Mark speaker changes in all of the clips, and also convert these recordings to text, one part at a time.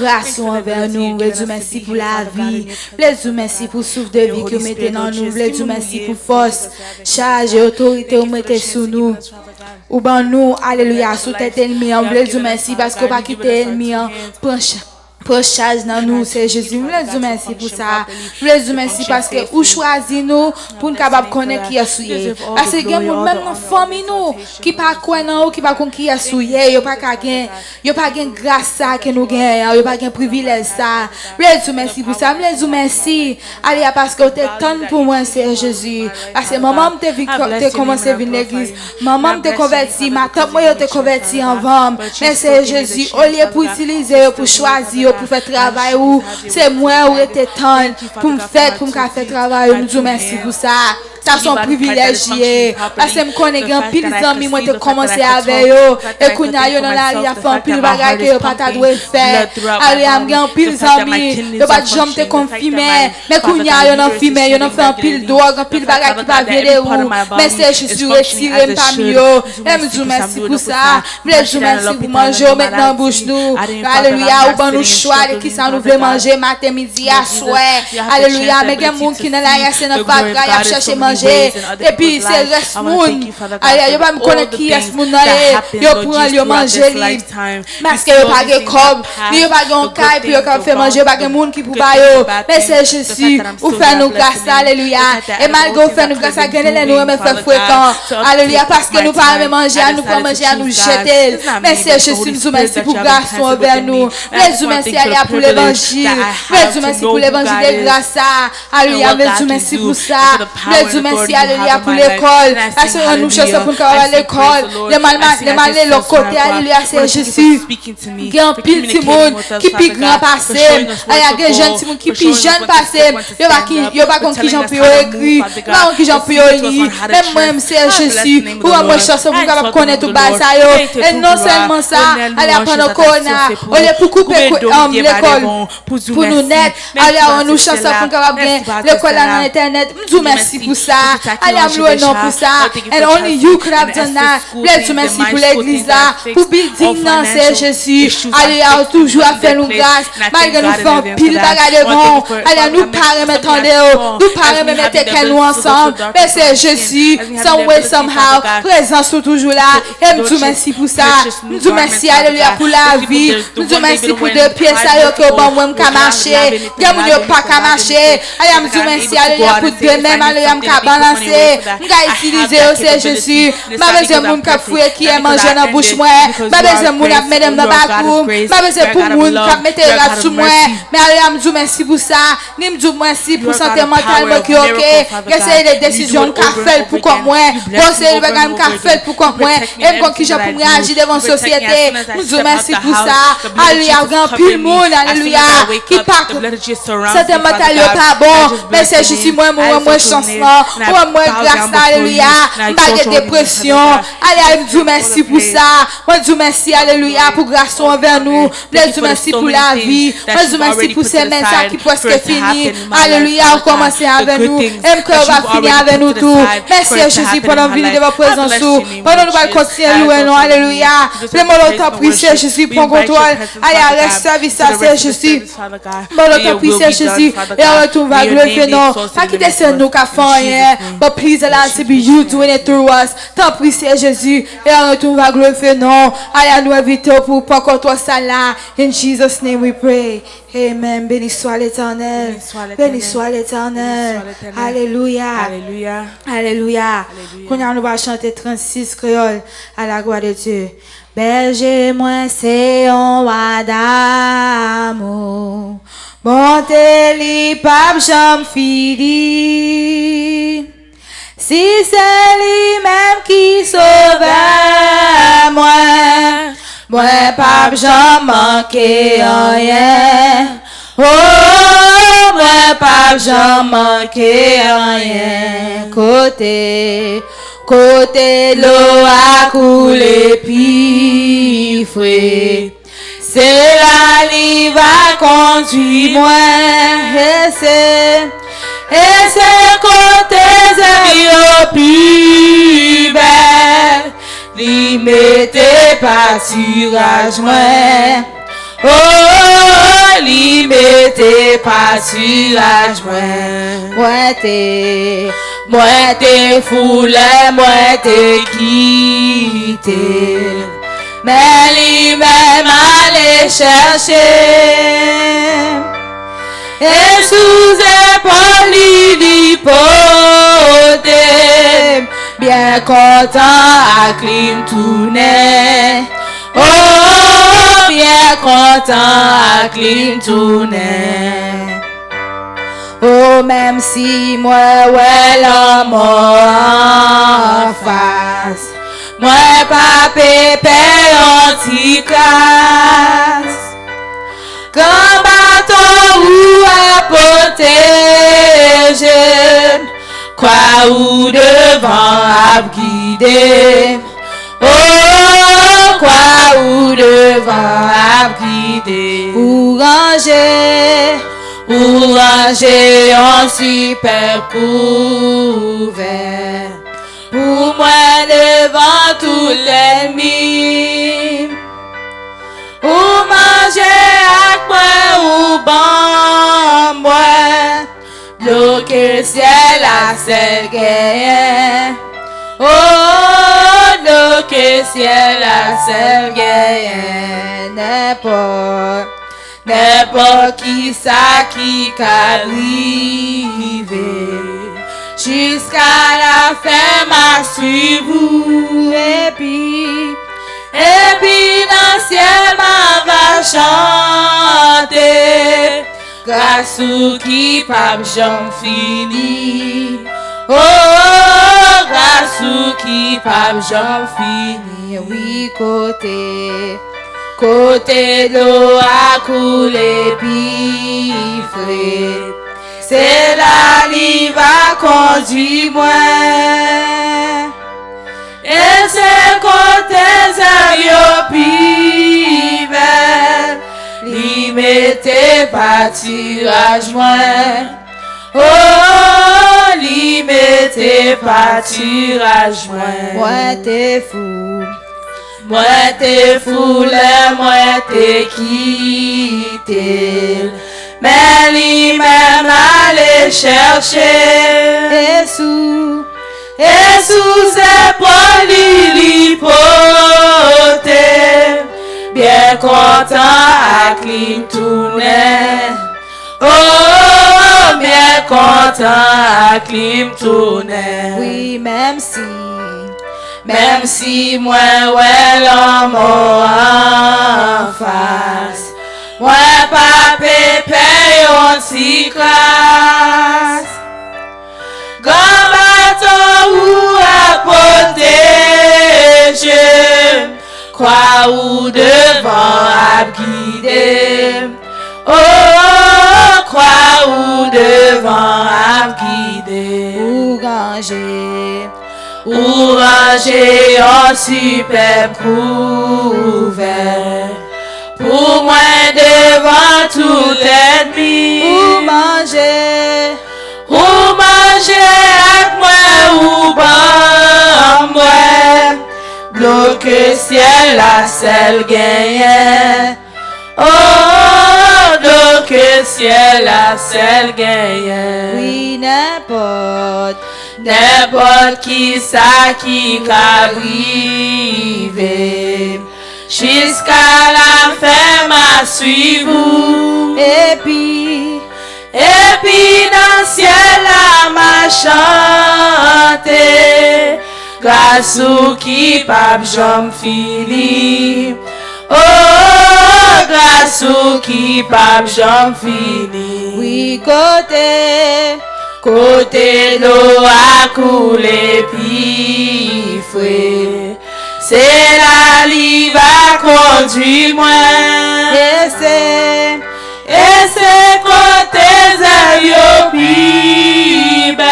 Speaker 1: grâce envers nous. Dieu merci pour la vie. Dieu merci pour souffle de vie que vous mettez dans nous. Dieu merci pour force, charge et autorité que vous mettez sous nous. Ou ben nous, alléluia, sous tête ennemi. Dieu merci parce que vous pas quitter l'ennemi. Pour charge dans nous, c'est Jésus. Nous les merci pour ça. Nous les merci parce que vous choisissez nous pour nous capables de connaître qui est souillé. Parce que même dans la famille nous qui pas quoi non, qui pas qui est souillé, yo pas gain, yo pas gain grâce ça que nous gagnons, yo pas gain privilège ça. Nous les merci pour ça. Nous les merci. Allez parce que t'es tant pour moi c'est Jésus. Parce que maman t'es commencé à venir l'église. Maman t'es converti, ma tante moi t'es converti en vente. Mais c'est Jésus au lieu pour utiliser pour choisir pour faire travail ou c'est moi ou était temps pour me faire travail nous disons merci pour ça. Ça sont privilégiés parce que me connais grand pile d'amis moi te commencé avec eux et kounya yo dans la rue a fait un pile bagage que yo pas ta doit faire allez am grand pile d'amis yo pas jamais te confirmer mais kounya yo dans filmer yo dans fait un pile drogue un pile bagage qui va virer ou mais c'est Jésus retiré parmi yo et me dis merci pour ça me dis merci pour manger maintenant bouche nous alléluia ou ban nous choix de qui ça nous veut manger matin midi à soir alléluia mais il y a monde qui dans la rue c'est dans pas y chercher et puis c'est reste moun allez yo pas me connaître qui est moun là yo prend yo manger li parce que yo pas de cob yo pas de caille puis yo fait manger pas de moun qui pour ba yo mais c'est Jésus ou fait nous grâce alléluia et malgré fait nous grâce gagner nous mais fait fréquent alléluia parce que nous pas manger nous pas manger à nous jeter mais c'est Jésus nous merci pour grâce envers nous nous merci pour l'évangile nous merci pour l'évangile de grâce alléluia nous merci pour ça merci alléluia pour l'école parce que nous cherchons pour qu'on à l'école les mal de l'autre côté alléluia c'est Jésus il y a un pile de monde qui puis grand passé il y a des jeunes qui puis jeune passé il y a pas qui j'en peux écrit pas qui j'en peux lire même moi c'est Jésus pour moi chercher pour qu'on connaître tout bas ça yo et non seulement ça allez apprendre corona on est pour couper l'école pour nous net allez on nous cherche pour qu'on bien l'école dans internet nous merci pour ça allez am non pour ça and only you could have done that bless you merci pour l'église là pour building dans c'est Jésus allez toujours à faire nous grâce malgré nous faire pile bagarre devant allez nous pas remettre nous pas remettre qu'elle nous ensemble mais c'est Jésus some way somehow présence toujours là et nous merci pour ça nous merci alléluia pour la vie nous merci pour deux pieds ça yo que bon moi m'ka marcher y moun yo pas ka marcher allez nous merci alléluia pour deux même alléluia m'ka balancer m'ka utiliser c'est Jésus pas besoin moun ka fouiller qui est manger dans bouche moi pas besoin moun a mettre dans bakou pas besoin pour moun ka mettre la sous moi mais alléluia nous merci pour ça ni nous merci pour santé mentale qui OK que c'est des décisions qu'a fait pour comme moi bon c'est le bagage qu'a fait pour comme moi et comme qui j'ai pour réagir devant société nous merci pour ça alléluia grand pile monde alléluia qui pas santé mentale pas bon mais c'est Jésus moi chance là moi grâce alléluia pas de dépression allez Dieu merci pour ça moi Dieu merci alléluia pour grâce envers nous Dieu merci pour la vie moi Dieu merci pour ces messages qui presque fini alléluia on commence avec nous et que va finir avec nous tout merci Jésus pour la vie de votre présence pendant nous va continuer louer non alléluia les mots de ta prière Jésus prend contrôle allez reste service à c'est Jésus pendant ta prière Jésus et on retourne va glorifier non pas quitter c'est nous qu'a fait but please allow to be you doing it through us ta prière Jésus et on retourne va glorifier non allez nous inviter pour pas qu'on toi ça là in Jesus name we pray amen béni soit l'Éternel béni soit l'Éternel alléluia
Speaker 2: alléluia
Speaker 1: alléluia qu'on nous va chanter 36 créole à la gloire de Dieu. Berger moi c'est un roi d'amour bonté li pape j'en fini si c'est lui-même qui sauve moi pape j'en manque rien moi pape j'en manque rien côté l'eau a coulé puis frais c'est la li va conduire moi et c'est côté zéro plus belle li mette pas surage moi Oh, li mette pâturage moi te foule, moi te quitté. Mais li même allé chercher. Et sous épaule li pote. Bien content à clim tourner. Oh, bien content à clim tourner. Oh, même si moi, ouais, l'homme en face, moi, pas pépé anti-classe. Quand bateau ou à protéger, quoi ou devant à guider. Oh, quoi ou devant à guider. Ou ranger en super couvert. Pour moi devant tout l'ennemi. Ou manger avec moi ou ban moi. Bloquer ciel à celle gagne. Oh, bloquer ciel à celle gagne. N'importe qui ça qui qu'arrive. Jusqu'à la fin m'a suivi. Et puis dans le ciel m'a va chanter. Grâce ou qui pas j'en fini. Oh, grâce ou qui pas j'en fini. Oui, côté l'eau a coulé pifré. C'est là qui va conduire moi. Et c'est côté Zayo pivel. Li mette pâturage moi. Oh, li mette pâturage moi. Moi t'es fou, moi t'es quitté. Mais li même allé chercher. Et sous épaule li pote. Bien content à clim tourner. Oh, bien content à clim tourner.
Speaker 2: Oui, même si
Speaker 1: moi, ouais, l'homme en face. Moi, pas pépé, on s'y classe. Grand bateau ou à protéger. Quoi ou devant à guider. Oh, quoi ou devant à guider. Ou ranger en super couvert. Pour moi devant tout ennemi.
Speaker 2: Ou manger
Speaker 1: avec moi ou ban moi. Bloque ciel la seule gagne. Oh, bloque ciel la seule gagne.
Speaker 2: Oui,
Speaker 1: N'importe qui ça qui qu'arrive. Jusqu'à la fin m'a suivi.
Speaker 2: Et puis
Speaker 1: dans le ciel la m'a chanté. Grâce ou qui pape j'en fini. Oh, grâce ou qui pape j'en fini.
Speaker 2: Oui,
Speaker 1: côté l'eau a coulé pifré. C'est là li va conduire moi.
Speaker 2: Et c'est
Speaker 1: côté Zayo pibel.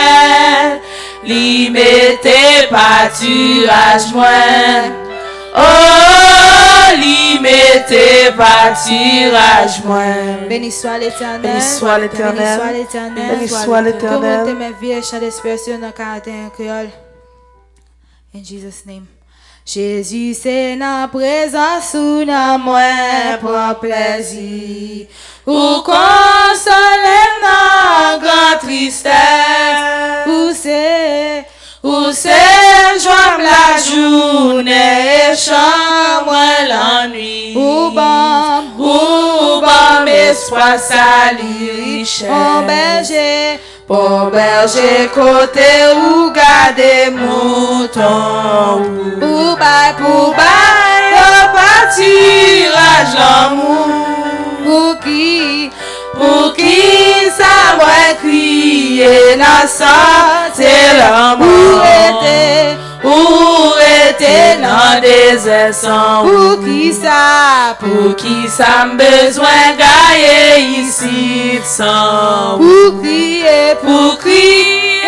Speaker 1: Li mette pâturage moi. Oh, li mette pâturage moi.
Speaker 2: béni soit l'Éternel.
Speaker 3: Béni soit l'Éternel. Béni soit l'Éternel.
Speaker 2: Tourmentez mes vies, chants d'expression dans le caractère créole. In Jesus' name. Jésus c'est dans présence ou dans moi prend plaisir. Ou consoler dans grande tristesse. Ou c'est joie la journée et chambre la nuit. Ou bon espoir sali richesse. Bon berger côté ou garder mouton. Pour bail au pâturage l'amour. Pour qui ça va crier dans santé l'amour. Où était dans des essents. Pour qui ça besoin gailler ici sans. Pour crier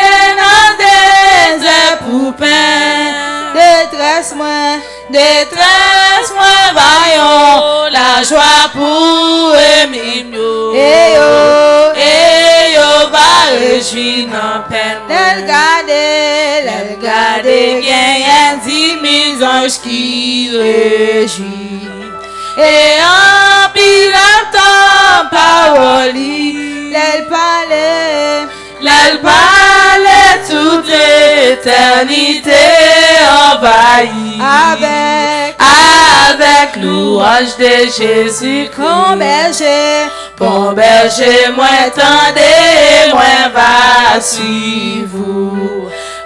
Speaker 2: dans des poupées. Détresse moi vaillant la joie pour aimer mieux. Et yo va réjouir dans peine. L'elle garde gagne 10 000 anges qui réjouit. Et en pile temps parole, l'elle parlait toute l'éternité envahie. Avec louange de Jésus, bon berger, moi tendez, moi va suivre.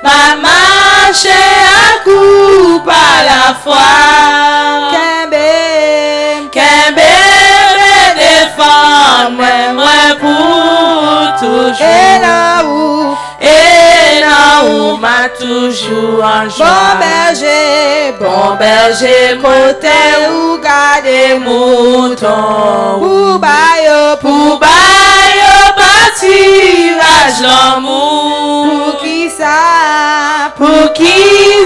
Speaker 2: Ma marche à coup par la foi. Qu'un bébé défend, moi pour toujours. Et là où m'a toujours en joie. Bon berger, côté ou garder mouton. Pour bail au pâturage l'amour. Pour qui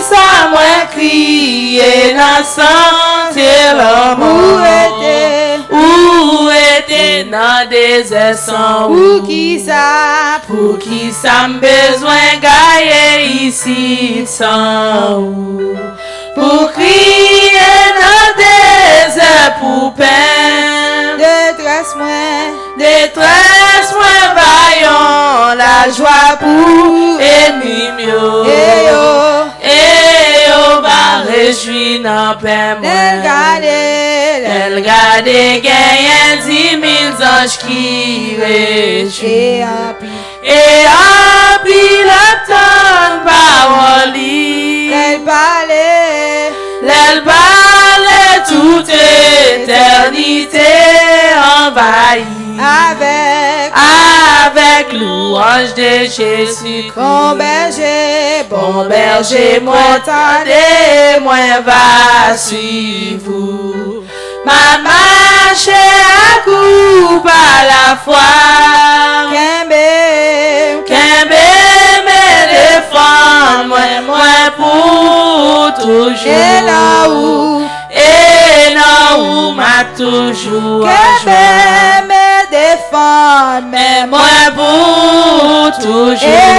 Speaker 2: ça moi crier dans santé l'amour. Où était dans des essents. Pour qui ça besoin gailler ici sans. Pour crier dans des poupées. Détresse moi vaillant la joie pour aimer mieux. Et yo va réjouir dans paix moi. Elle garde gagne 10 000 anges qui réjouissent. Et appuie le temps parole. L'elle parlait toute éternité envahie. Avec louange de Jésus. Bon berger, moi tendez, moi va suivre. Ma marche à coup par la foi. Qu'un bébé défend, moi pour toujours. Et là où m'a toujours en joie. Mais moi pour toujours. Et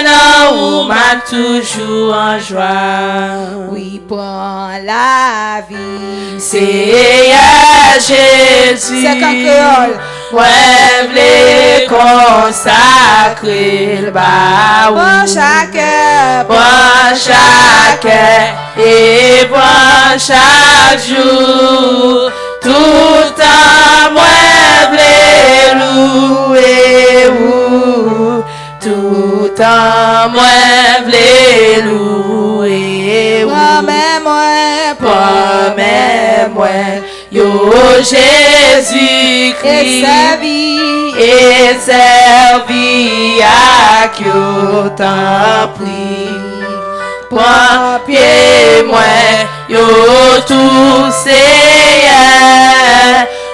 Speaker 2: là où m'a toujours en joie.
Speaker 1: Oui, prends la vie.
Speaker 2: C'est à Jésus.
Speaker 1: C'est qu'un créole.
Speaker 2: Ouais, v'lait consacrer le bas.
Speaker 1: Bon chacun.
Speaker 2: Et bon chaque jour. Tout temps, moi, v'lait louer ou. Tout temps, moi, v'lait louer ou. Promets-moi, yo Jésus-Christ. Et servi à qui t'en prie. Prends pied moi, yo tout Seigneur,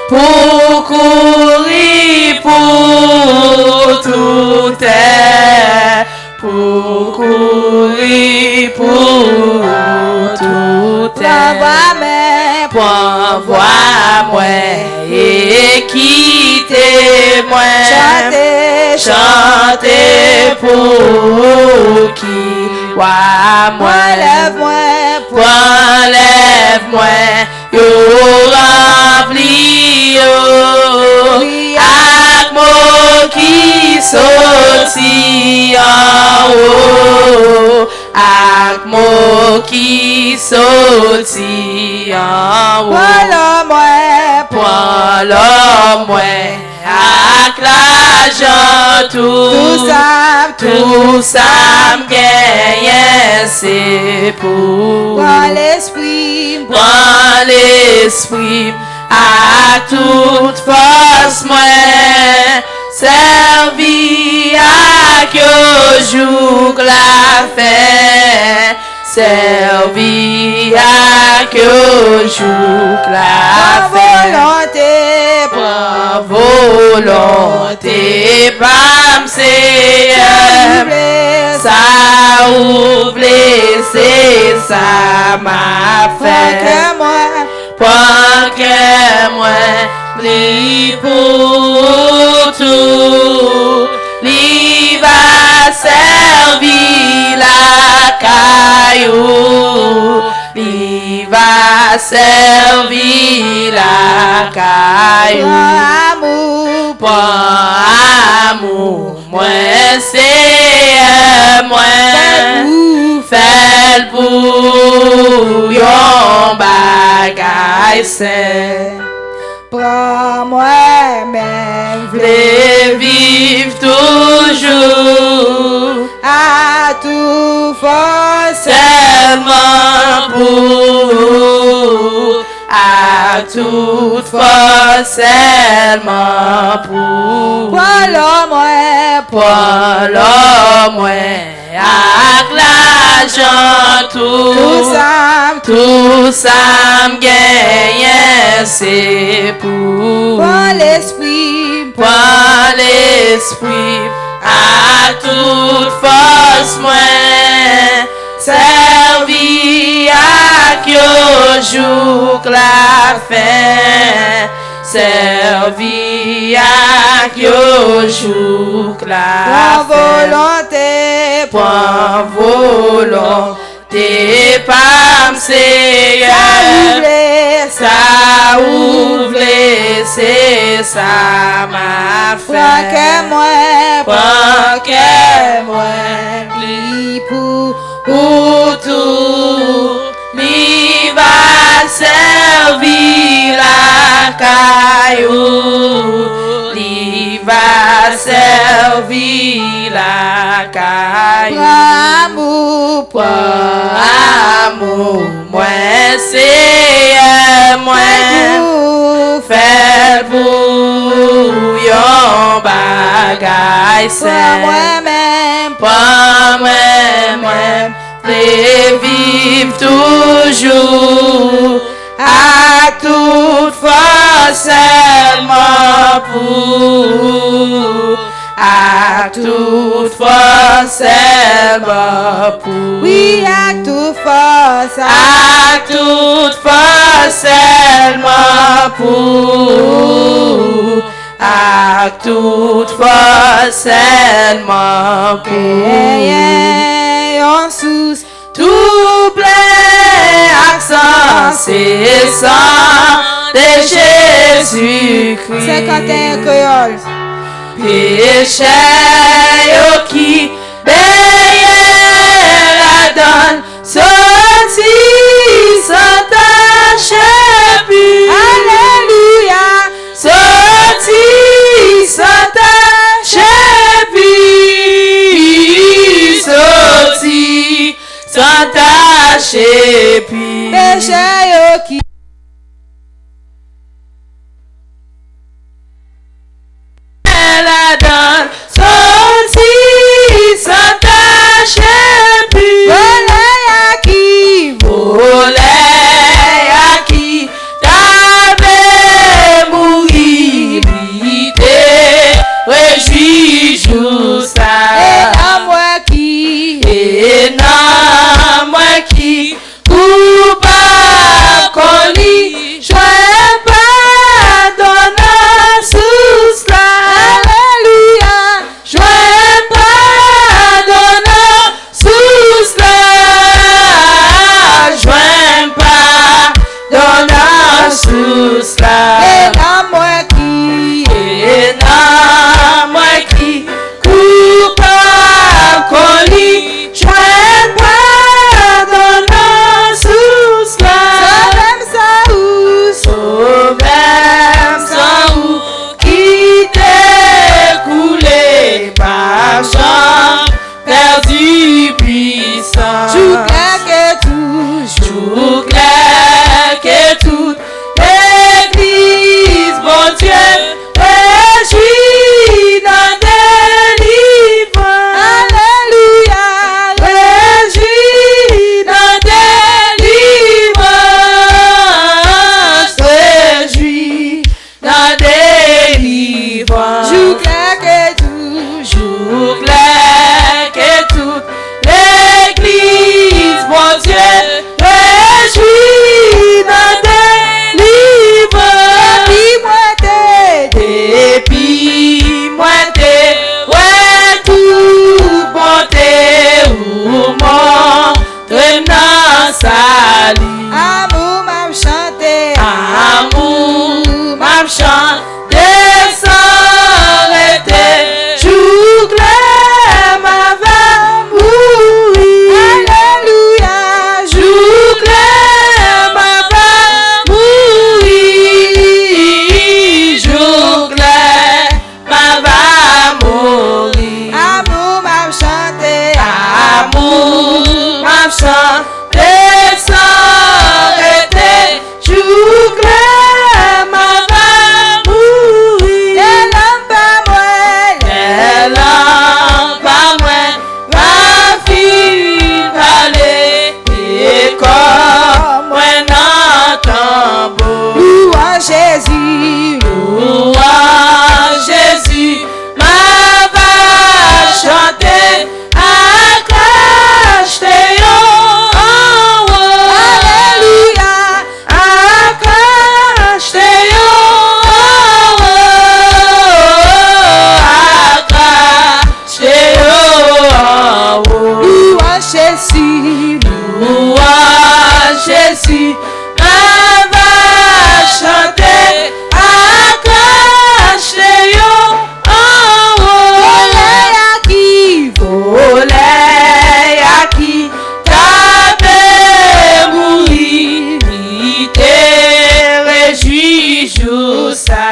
Speaker 2: pour courir pour tout terre, pour courir pour tout terre. Envoie-moi et quittez-moi. Chantez pour qui wa moi lève-moi yo rempli yo ak mo qui sorti en haut ak mo qui sorti en haut prends moi ak l'argent tout ça m'gagne c'est pour
Speaker 1: Prends l'esprit
Speaker 2: à toute force moi servi à que jour la fin servi à que jour la fin prends volonté pas m'seye ça ou blessé ça m'a fait point que moi li pour tout li va servir la caillou li va servir la caillou amour moi c'est moi fait pour yon bagay c'est
Speaker 1: Prends moi-même,
Speaker 2: v'lez vivre toujours
Speaker 1: à tout force,
Speaker 2: seulement pour à toute force seulement pour
Speaker 1: Prends
Speaker 2: l'homme ak l'argent tout ça m'gagne c'est pour
Speaker 1: l'esprit,
Speaker 2: à toute force moi servi à que jour la fin servi à que jour la
Speaker 1: volonté,
Speaker 2: point volonté pas m'seye ça ouvre c'est ça m'a fait
Speaker 1: prends
Speaker 2: que moi
Speaker 1: li
Speaker 2: pour tout mi va servir la caillou li va servir la caillou amour moi c'est moi faire pour yon bagay c'est pas moi-même vivre toujours à toute force seulement pour à toute force seulement pour
Speaker 1: oui, à toute force,
Speaker 2: à toute force seulement pour à toute force seulement pour
Speaker 1: en sous
Speaker 2: tout plein accent c'est sang de Jésus-Christ
Speaker 1: 51 créoles
Speaker 2: péché yo qui derrière la donne sorti sans tâche plus
Speaker 1: alléluia
Speaker 2: sorti sans tâche puis sorti sans tâche puis
Speaker 1: péché yo qui
Speaker 2: la donne sorti sans tâche puis volé à qui t'avais mouru réjouis jour ça et non moi qui coupable Amour, m'a chanté sans arrêter. Jour clair, m'a va mourir.
Speaker 1: Les lampes pas moi,
Speaker 2: Les lampes pas moi, ma fille parler. Et comme moi n'entends beau.
Speaker 1: louange Jésus,
Speaker 2: Louange Jésus, ma va chanter. Acclache-te en haut.
Speaker 1: Alléluia,
Speaker 2: Acclache-te en haut. Acclache-te en haut.
Speaker 1: louange Jésus,
Speaker 2: Louange Jésus, ma va chanter. Acclache-te en haut.
Speaker 1: soleil à qui,
Speaker 2: Soleil à qui t'avais mourir, il t'est réjoui jour
Speaker 1: et
Speaker 2: ça.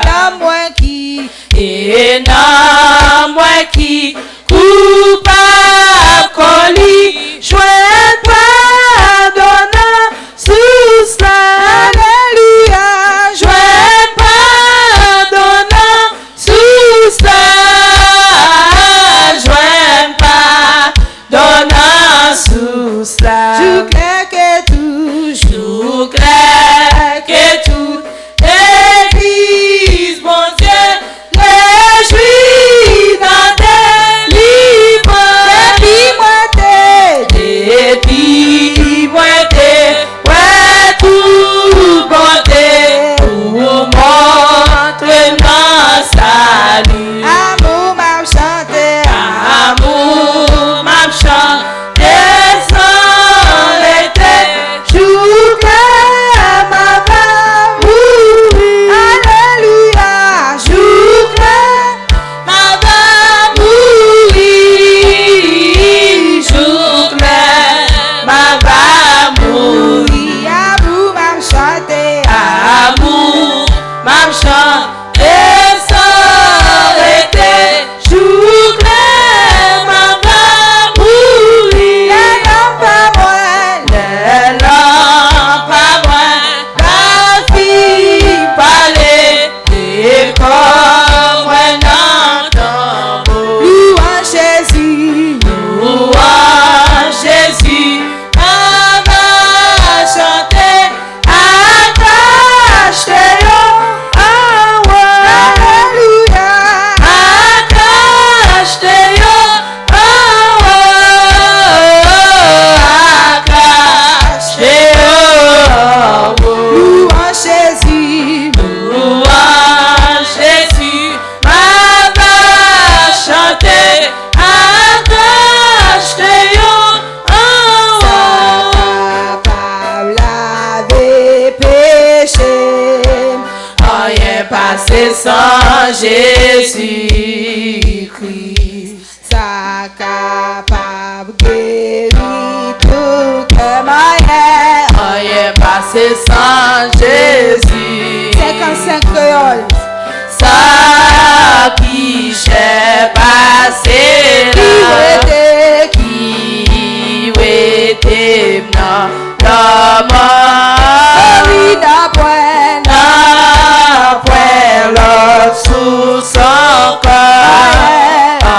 Speaker 1: non moi qui,
Speaker 2: Et non moi qui coupable qu'on lit, joint pardonnant sous cela.
Speaker 1: Alléluia,
Speaker 2: Joint pardonnant sous cela. Joint pardonnant sous cela.
Speaker 1: tout clair que toujours,
Speaker 2: Tout clair que toute l'église, mon Dieu, réjouis dans tes livres.
Speaker 1: depuis moi t'es,
Speaker 2: Depuis moi t'es, ouais, tout bonté, pour montrer mon salut.
Speaker 1: amour m'a chanté,
Speaker 2: Amour m'a chanté sans l'été, jour clair m'a va mourir.
Speaker 1: Alléluia,
Speaker 2: Jour clair m'a va mourir. Jour clair m'a va mourir.
Speaker 1: amour m'a chanté,
Speaker 2: Amour m'a chanté sans arrêter. Jour clair m'a va mourir.
Speaker 1: les lampes pas moi,
Speaker 2: Les lampes à moi, la fille parler. Et comme un entend
Speaker 1: louange Jésus,
Speaker 2: louange Jésus, ma va chanter. Acclache-te en haut.
Speaker 1: Alléluia,
Speaker 2: Acclache-te en haut. Acclache-te en haut.
Speaker 1: louange Jésus,
Speaker 2: Louange Jésus, ma va chanter. Acclache-te en haut.
Speaker 1: capable laver péché,
Speaker 2: Rien passé sans Jésus-Christ.
Speaker 1: ça capable guérir tout que moyen,
Speaker 2: Rien passé sans Jésus.
Speaker 1: 55 créoles,
Speaker 2: Ça qui j'ai passé
Speaker 1: qui
Speaker 2: là.
Speaker 1: était,
Speaker 2: Qui était dans la mort.
Speaker 1: oui d'après,
Speaker 2: Après l'autre sous son corps.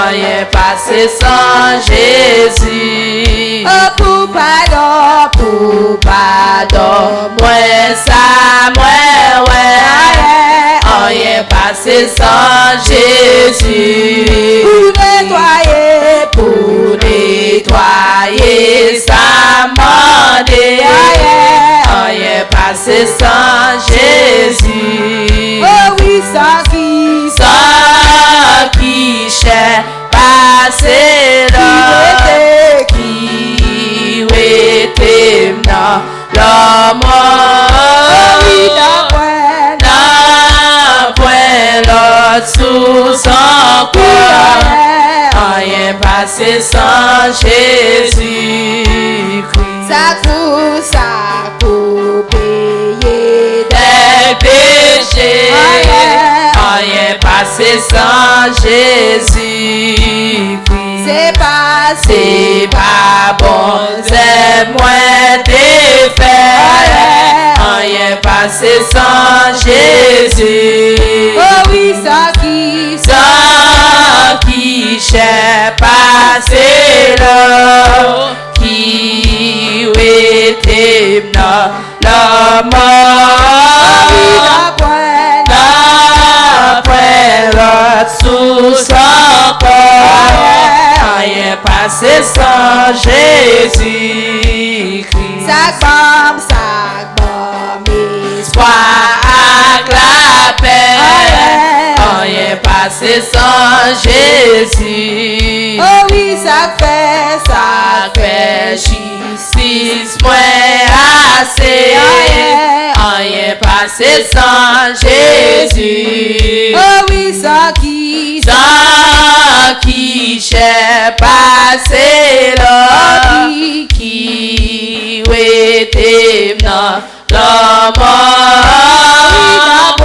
Speaker 2: Rien passé sans Jésus.
Speaker 1: oh pour pardon,
Speaker 2: Pour pardon, moi ça, moi ouais. Rien passé sans Jésus.
Speaker 1: pour
Speaker 2: nettoyer sa mandée. Rien passé sans Jésus.
Speaker 1: oh oui, sans qui,
Speaker 2: Sans qui j'ai passé là. Qui était dans la mort.
Speaker 1: oui d'après,
Speaker 2: D'après l'autre sous son corps. Rien passé sans Jésus-Christ.
Speaker 1: ça pour payer
Speaker 2: Des péchés.
Speaker 1: Rien
Speaker 2: Rien passé sans Jésus-Christ.
Speaker 1: C'est pas
Speaker 2: bon, c'est moi t'ai fait. Rien passé sans Jésus.
Speaker 1: Oh oui, sans
Speaker 2: qui j'ai passé là, qui était dans la mort. Après l'autre sous son corps, rien passé sans Jésus-Christ.
Speaker 1: Sac bombe,
Speaker 2: espoir avec la paix, rien passé sans Jésus.
Speaker 1: oh oui, ça fait
Speaker 2: justice, moins assez, rien passé sans Jésus.
Speaker 1: oh oui, sans
Speaker 2: qui j'ai passé là, qui était dans la mort,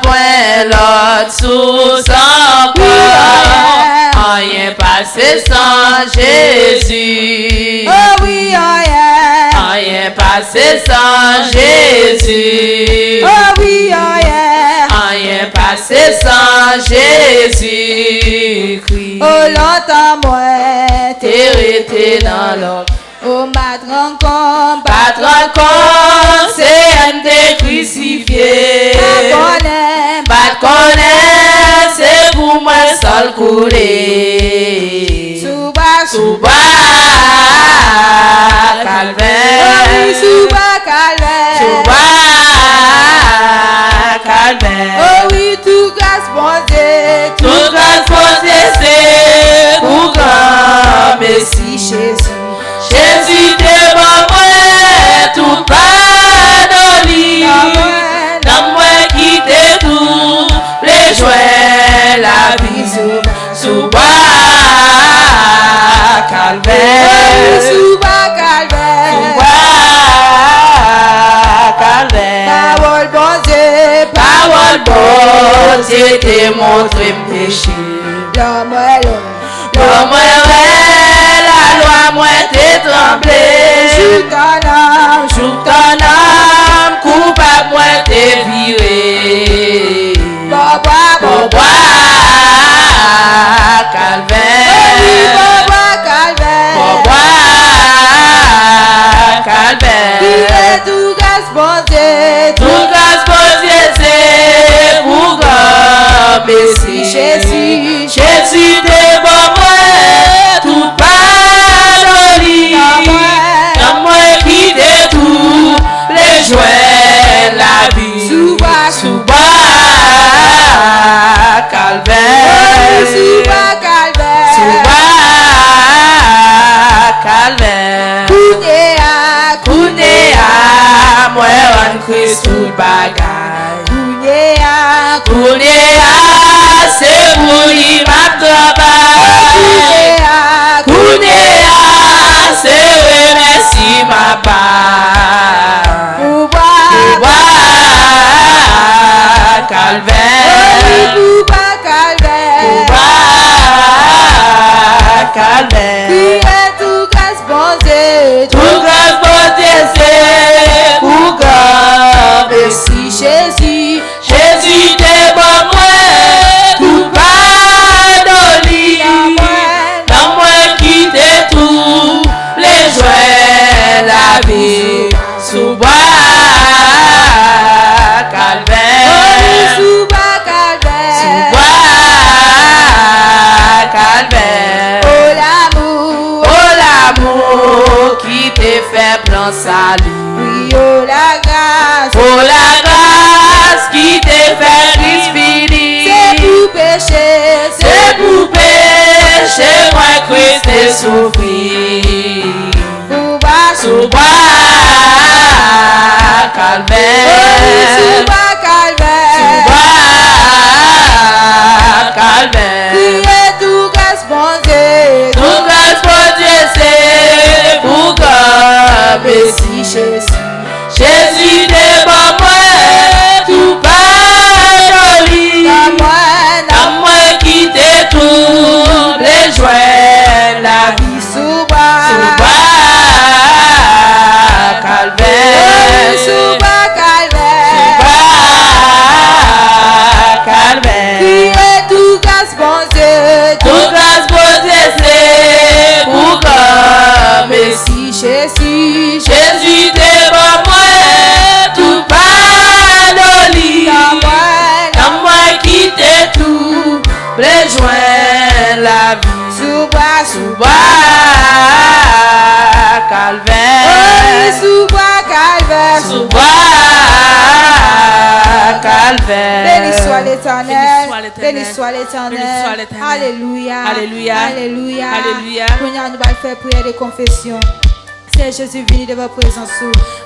Speaker 2: point l'autre sous son corps, rien passé sans Jésus.
Speaker 1: oh oui,
Speaker 2: Rien passé sans Jésus.
Speaker 1: oh oui,
Speaker 2: Rien passé sans Jésus-Christ.
Speaker 1: oh longtemps moi,
Speaker 2: t'es resté dans l'homme.
Speaker 1: oh ma rencontre,
Speaker 2: Patron con, c'est un des crucifié. Pas connaître, c'est pour moi seul couler. Souba, calvaire.
Speaker 1: Souba
Speaker 2: calvaire.
Speaker 1: oh oui, tout grâce bon Dieu,
Speaker 2: Tout grâce c'est pour grand Messie.
Speaker 1: Jésus.
Speaker 2: Jésus t'es bon moi, tout pardonné. Dans moi qui t'es tout, les joies, la vie. Souba, calvaire.
Speaker 1: Souba calvaire. Parole bon Dieu,
Speaker 2: Parole bon Dieu t'es montré me péché.
Speaker 1: l'homme
Speaker 2: L'homme la loi moi t'es tremblé.
Speaker 1: joue ton âme,
Speaker 2: Joue ton âme, coupable moi t'es viré. Bon bois, calvaire. Bon bois, calvaire.
Speaker 1: tout grâce bon Dieu,
Speaker 2: Tout grâce pour Dieu, c'est pour grand Messie.
Speaker 1: Jésus.
Speaker 2: Jésus t'es bon moi, tout pardonné. Dans moi qui t'es tout, les joies, la vie.
Speaker 1: Souba
Speaker 2: calvaire. Calvaire. Kounéa, moi on Christ tout bagay. Kounéa, c'est pour lui ma travail. Kounéa, c'est remercie ma part. Calvaire. Calvaire.
Speaker 1: tout grâce bon Dieu,
Speaker 2: Tout grâce pour Dieu, c'est pour grand Messie.
Speaker 1: Jésus.
Speaker 2: Jésus t'es bon moi, tout pardonné. Dans moi qui t'es tout, les joies, la vie. Souba, calvaire.
Speaker 1: Souba
Speaker 2: Calvaire.
Speaker 1: oh
Speaker 2: l'amour qui te fait plan salut.
Speaker 1: oui, oh la grâce,
Speaker 2: Oh la grâce qui te fait Christ fini.
Speaker 1: c'est pour pécher,
Speaker 2: C'est pour péché, moi Christ est souffri. Souba, calvaire. Calvaire.
Speaker 1: tout grâce bon Dieu,
Speaker 2: Tout grâce pour Dieu, c'est pour grand Messie. Jésus t'es bon moi, tout pardonné. Dans moi qui t'es tout,
Speaker 1: soit l'Éternel. Béni soit l'Éternel. Alléluia.
Speaker 2: Alléluia.
Speaker 1: Alléluia.
Speaker 2: Alléluia.
Speaker 1: Nous allons faire prière de confession. C'est Jésus venu de votre présence.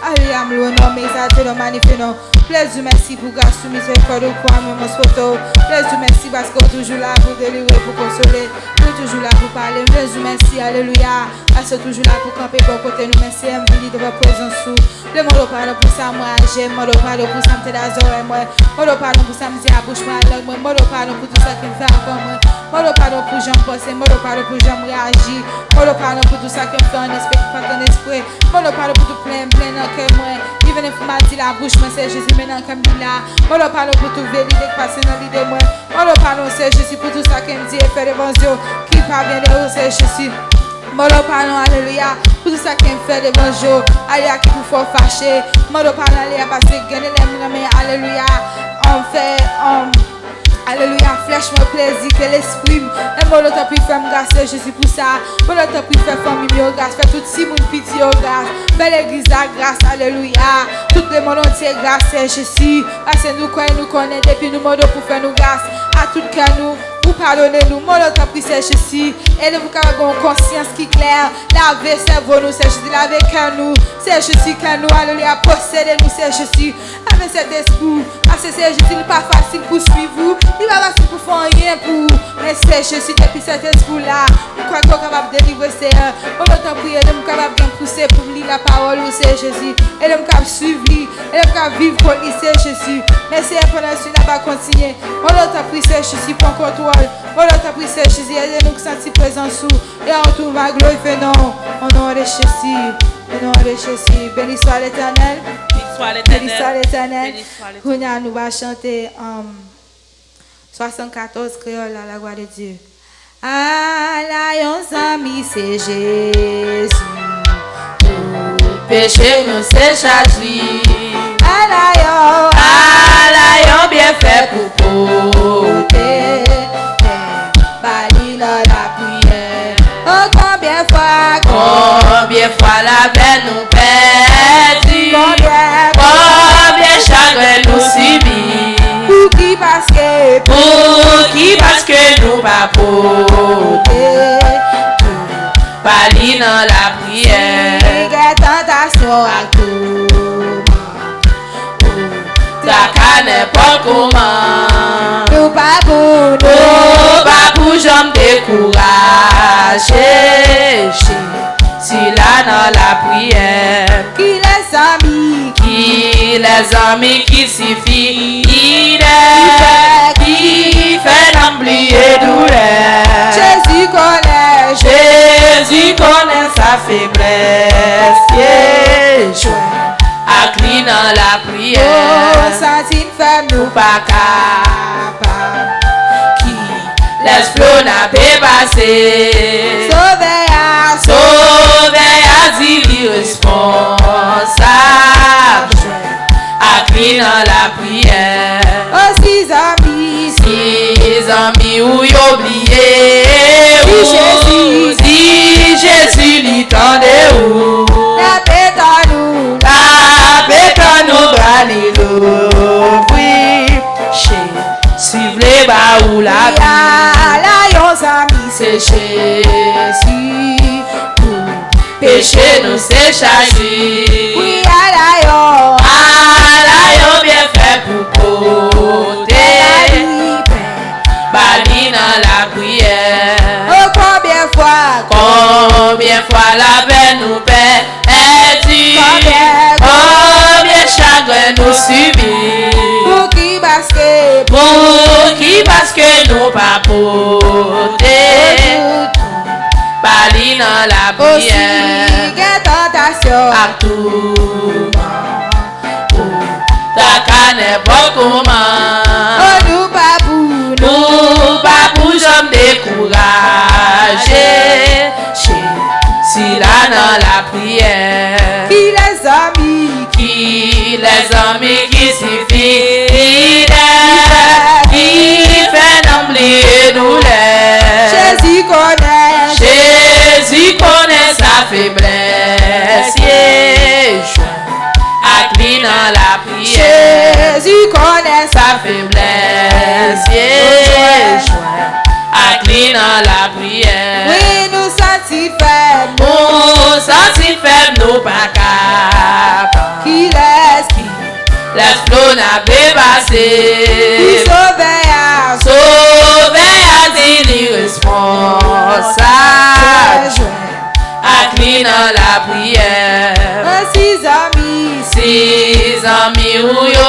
Speaker 1: Alléluia, nous l'honorons, exaltons, nous magnifions. Plaise merci pour grâce, miséricorde, pour amour, mon photo. Plaise merci parce qu'on est toujours là pour délivrer, pour consoler. Nous toujours là pour parler. Plaise merci, alléluia. Parce qu'on est toujours là pour camper, pour côté nous. Merci, venu de votre présence. Le monde pardon pour ça, moi, j'aime. Le monde pardon pour ça, me d'azor et moi. Le monde pardon pour ça, me dit à bouche, moi, le monde pardon pour tout ça qui me fait encore moi. Le monde pardon pour j'en penser, le monde pardon pour j'en réagir. Le monde pardon pour tout ça qui me fait en esprit, pas en esprit. Moi, le parle pour tout plein dans le cœur, moi. Even if m'a dit la bouche, moi, c'est Jésus maintenant comme il là. Moi, le parle pour tout vérité qui passe dans l'idée, moi. Moi, le parle, c'est Jésus pour tout ça qui me dit et fait des bons yeux. Qui parvient de où, c'est Jésus. Moi, le parle, alléluia. Pour tout ça qui me fait des bons yeux. Alléluia, qui vous faut fâcher. Moi, le parle, alléluia, parce que gagner les mains, alléluia. On fait, alléluia, flèche-moi plaisir que l'esprit. Et moi, le temps plus faire grâce, Jésus pour ça. Moi, le temps plus faire famille, grâce. Fait tout si mon pitié, grâce. Fait l'église, la grâce, alléluia. Tout le monde entier, grâce, Jésus. Parce que nous connaissons, depuis nous, pour faire nous grâce. À tout cas, nous. Pour pardonner nous, moi le temps pris c'est Jésus. Et nous avons une conscience qui est claire. Laver cerveau nous, c'est Jésus. Laver cœur nous, c'est Jésus. Cœur nous, alléluia. Posséder nous, c'est Jésus. Avec cet esprit, parce que c'est Jésus, il n'est pas facile pour suivre vous. Il n'est pas facile pour faire rien pour vous. Mais c'est Jésus, depuis cet esprit-là. Nous croyons qu'on est capable de délivrer ces heures. Moi le temps prier, nous sommes capables de pousser pour lire la parole, c'est Jésus. Et nous sommes capables de suivre lui. Et nous sommes capables de vivre pour lui, c'est Jésus. Mais c'est pendant ce temps, pas continuer. Moi le temps prier, c'est Jésus pour contrôle. Voilà ta prière Jésus, aidez-nous que sentir présence sous. Et on tourne va glorifier non. Au nom de Jésus. Au nom de Jésus. Béni soit l'Éternel. Béni soit l'Éternel. Nous va chanter 74 créoles à la gloire de Dieu. Alliance ami c'est Jésus.
Speaker 2: Péché nous c'est Jésus.
Speaker 1: Alliance
Speaker 2: bien fait pour porter. Combien fois la peine nous perdit, combien chagrin nous subit,
Speaker 1: pour qui parce que
Speaker 2: nous pas porter, Bali dans la prière,
Speaker 1: tentation à tout,
Speaker 2: ta n'importe comment,
Speaker 1: nous pas pour
Speaker 2: j'en décourager. Si là dans la prière,
Speaker 1: qui
Speaker 2: les amis qui suffit, qui fait l'oublier douleur. Jésus connaît sa faiblesse. Accline dans la prière,
Speaker 1: sentir une femme
Speaker 2: nous pas capable. Qui laisse flot n'a pas passé. Sauver asile responsable. Accline dans la prière.
Speaker 1: Oh, six
Speaker 2: amis ou y oublié. Si Jésus lui tendait où.
Speaker 1: La paix
Speaker 2: dans nos bras, l'ouvrir. Suivre les bas ou la vie. C'est Jésus. Péché nous c'est Jésus.
Speaker 1: Oui, alayon
Speaker 2: bien fait pour porter. Bali dans la prière.
Speaker 1: Oh,
Speaker 2: combien fois la peine nous perdit, combien chagrin nous subit,
Speaker 1: pour qui
Speaker 2: parce que nous pas porter. Bali dans la prière,
Speaker 1: tentation
Speaker 2: à tout moment, ta canne pas comment.
Speaker 1: oh, nous
Speaker 2: pas pour j'en décourager. Si là dans la prière,
Speaker 1: qui
Speaker 2: les amis qui suffit, qui fait oublier douleur. Jésus connaît sa faiblesse. Accline dans la prière,
Speaker 1: Jésus connaît
Speaker 2: sa faiblesse. dans la prière.
Speaker 1: Oui, nous sentis faibles.
Speaker 2: Nous sentis faibles, nous pas capables.
Speaker 1: Qui laisse qui
Speaker 2: Laisse l'eau n'a dépassé. Sauver à dire irresponsable. Accline dans la prière.
Speaker 1: Six amis.
Speaker 2: Six amis ou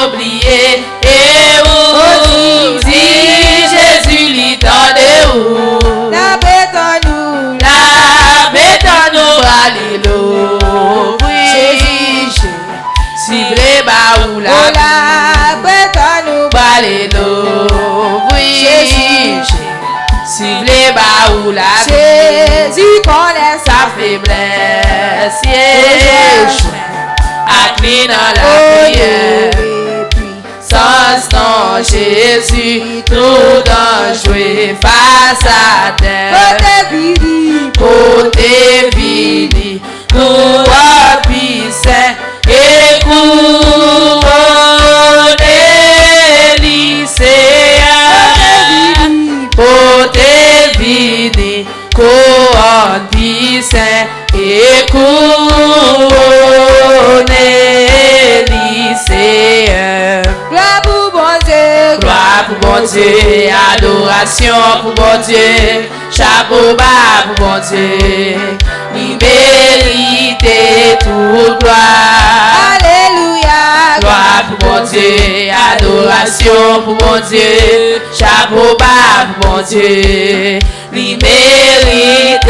Speaker 2: oublié. Et où si Jésus lui tendait où.
Speaker 1: La bête en nous.
Speaker 2: La bête en nous, alléluia. Ciblé bas ou la
Speaker 1: bête en nous.
Speaker 2: Alléluia. Ciblé bas ou la
Speaker 1: Jésus connaît
Speaker 2: sa faiblesse. Accline dans la prière. Sans ton Jésus, nous devons jouer face à terre. Côté fini, nous puissants et couronner lycéens. Côté fini, couronner puissants et couronner lycéens.
Speaker 1: Gloire pour bon Dieu.
Speaker 2: Gloire pour bon Dieu, adoration pour bon Dieu, chapeau bas pour bon Dieu, il mérite toute gloire.
Speaker 1: Alléluia.
Speaker 2: Gloire pour bon Dieu, adoration pour bon Dieu, chapeau bas pour bon Dieu, il mérite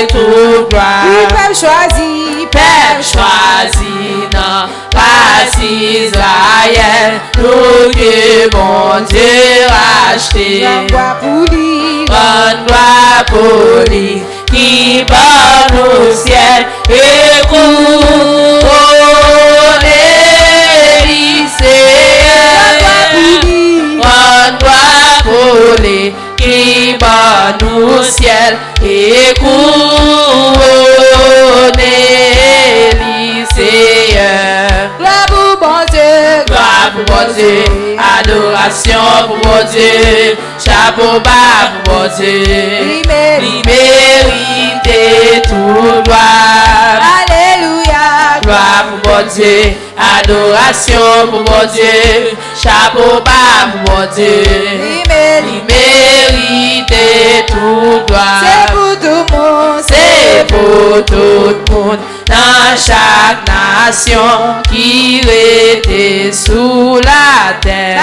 Speaker 2: toute gloire.
Speaker 1: Peuple choisi,
Speaker 2: Peuple choisi dans race Israël, nous que bon Dieu racheté.
Speaker 1: gloire pour lui.
Speaker 2: Bonne gloire pour lui qui bat au ciel et couronner lycéens. Bonne gloire pour lui qui bat au ciel et couronner lycéens.
Speaker 1: Gloire pour bon Dieu.
Speaker 2: Gloire pour bon Dieu, adoration pour bon Dieu, chapeau bas pour bon Dieu, il mérite toute gloire.
Speaker 1: Alléluia.
Speaker 2: Gloire pour bon Dieu, adoration pour bon Dieu, chapeau bas pour bon Dieu, il mérite toute gloire.
Speaker 1: C'est pour tout le monde.
Speaker 2: C'est pour tout le monde, dans chaque nation qui était sous la terre.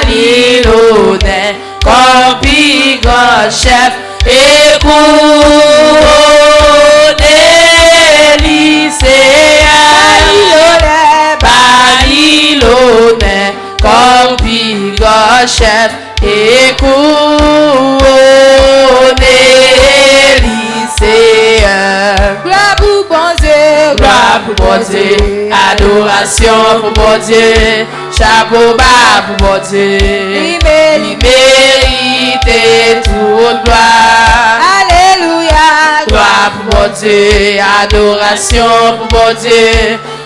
Speaker 2: Babylonais, comme plus grand chef et couronner lycéens. Babylonais, comme plus grand chef et couronner lycéens.
Speaker 1: Gloire pour bon Dieu.
Speaker 2: Gloire pour bon Dieu, adoration pour bon Dieu, chapeau bas pour bon Dieu, il mérite toute gloire.
Speaker 1: Alléluia.
Speaker 2: Gloire pour bon Dieu, adoration pour bon Dieu,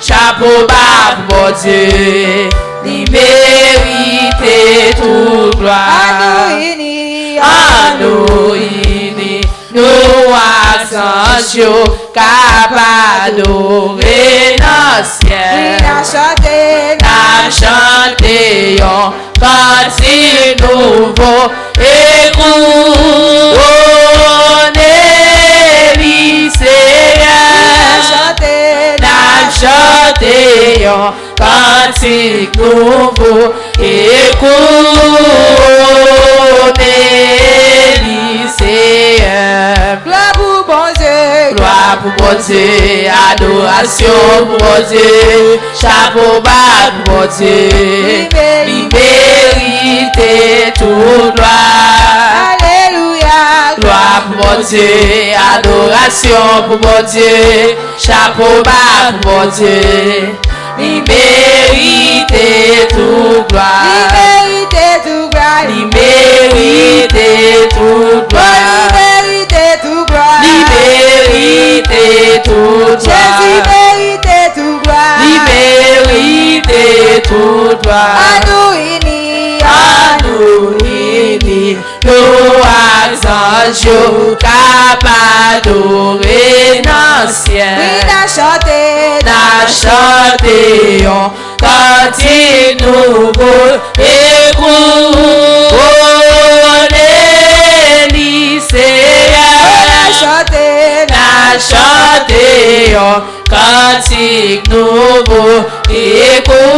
Speaker 2: chapeau bas pour bon Dieu, il mérite toute gloire. Nous ascensions capables d'adorer dans le ciel. N'a chanté un cantique nouveau et couronner lycéens. N'a chanté un cantique nouveau et couronner lycéens.
Speaker 1: Gloire pour bon Dieu.
Speaker 2: Gloire pour bon Dieu, adoration pour bon Dieu, chapeau bas pour bon Dieu, il mérite toute gloire.
Speaker 1: Alléluia.
Speaker 2: Gloire pour bon Dieu, adoration pour bon Dieu, chapeau bas pour bon Dieu, il mérite toute gloire. Il mérite toute gloire. Il mérite toute gloire.
Speaker 1: Jésus mérite toute gloire.
Speaker 2: Il mérite toute gloire.
Speaker 1: À nous unis,
Speaker 2: À nous unis, nous Anjou capable d'adorer dans le ciel.
Speaker 1: Oui, n'a chanté,
Speaker 2: N'a chanté un cantique nouveau et couronné lycéen.
Speaker 1: n'a chanté,
Speaker 2: N'a chanté un cantique nouveau et couronné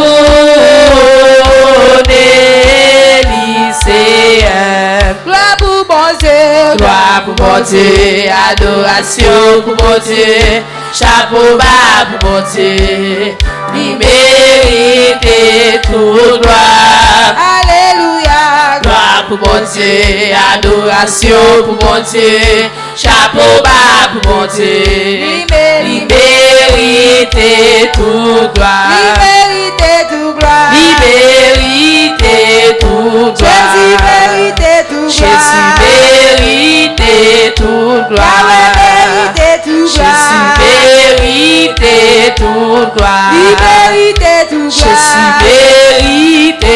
Speaker 2: lycéen.
Speaker 1: gloire pour bon Dieu,
Speaker 2: Gloire pour mon Dieu, adoration pour mon Dieu, chapeau bas pour mon Dieu, il mérite toute gloire.
Speaker 1: alléluia,
Speaker 2: Gloire pour mon Dieu, adoration pour mon Dieu, chapeau bas pour mon Dieu, il mérite toute gloire.
Speaker 1: il mérite tout gloire,
Speaker 2: Il mérite toute gloire.
Speaker 1: Jésus mérite tout
Speaker 2: Jésus
Speaker 1: gloire,
Speaker 2: mérite toute gloire.
Speaker 1: Yahweh mérite tout
Speaker 2: Jésus
Speaker 1: gloire,
Speaker 2: mérite toute gloire.
Speaker 1: il mérite tout
Speaker 2: Jésus
Speaker 1: gloire.
Speaker 2: mérite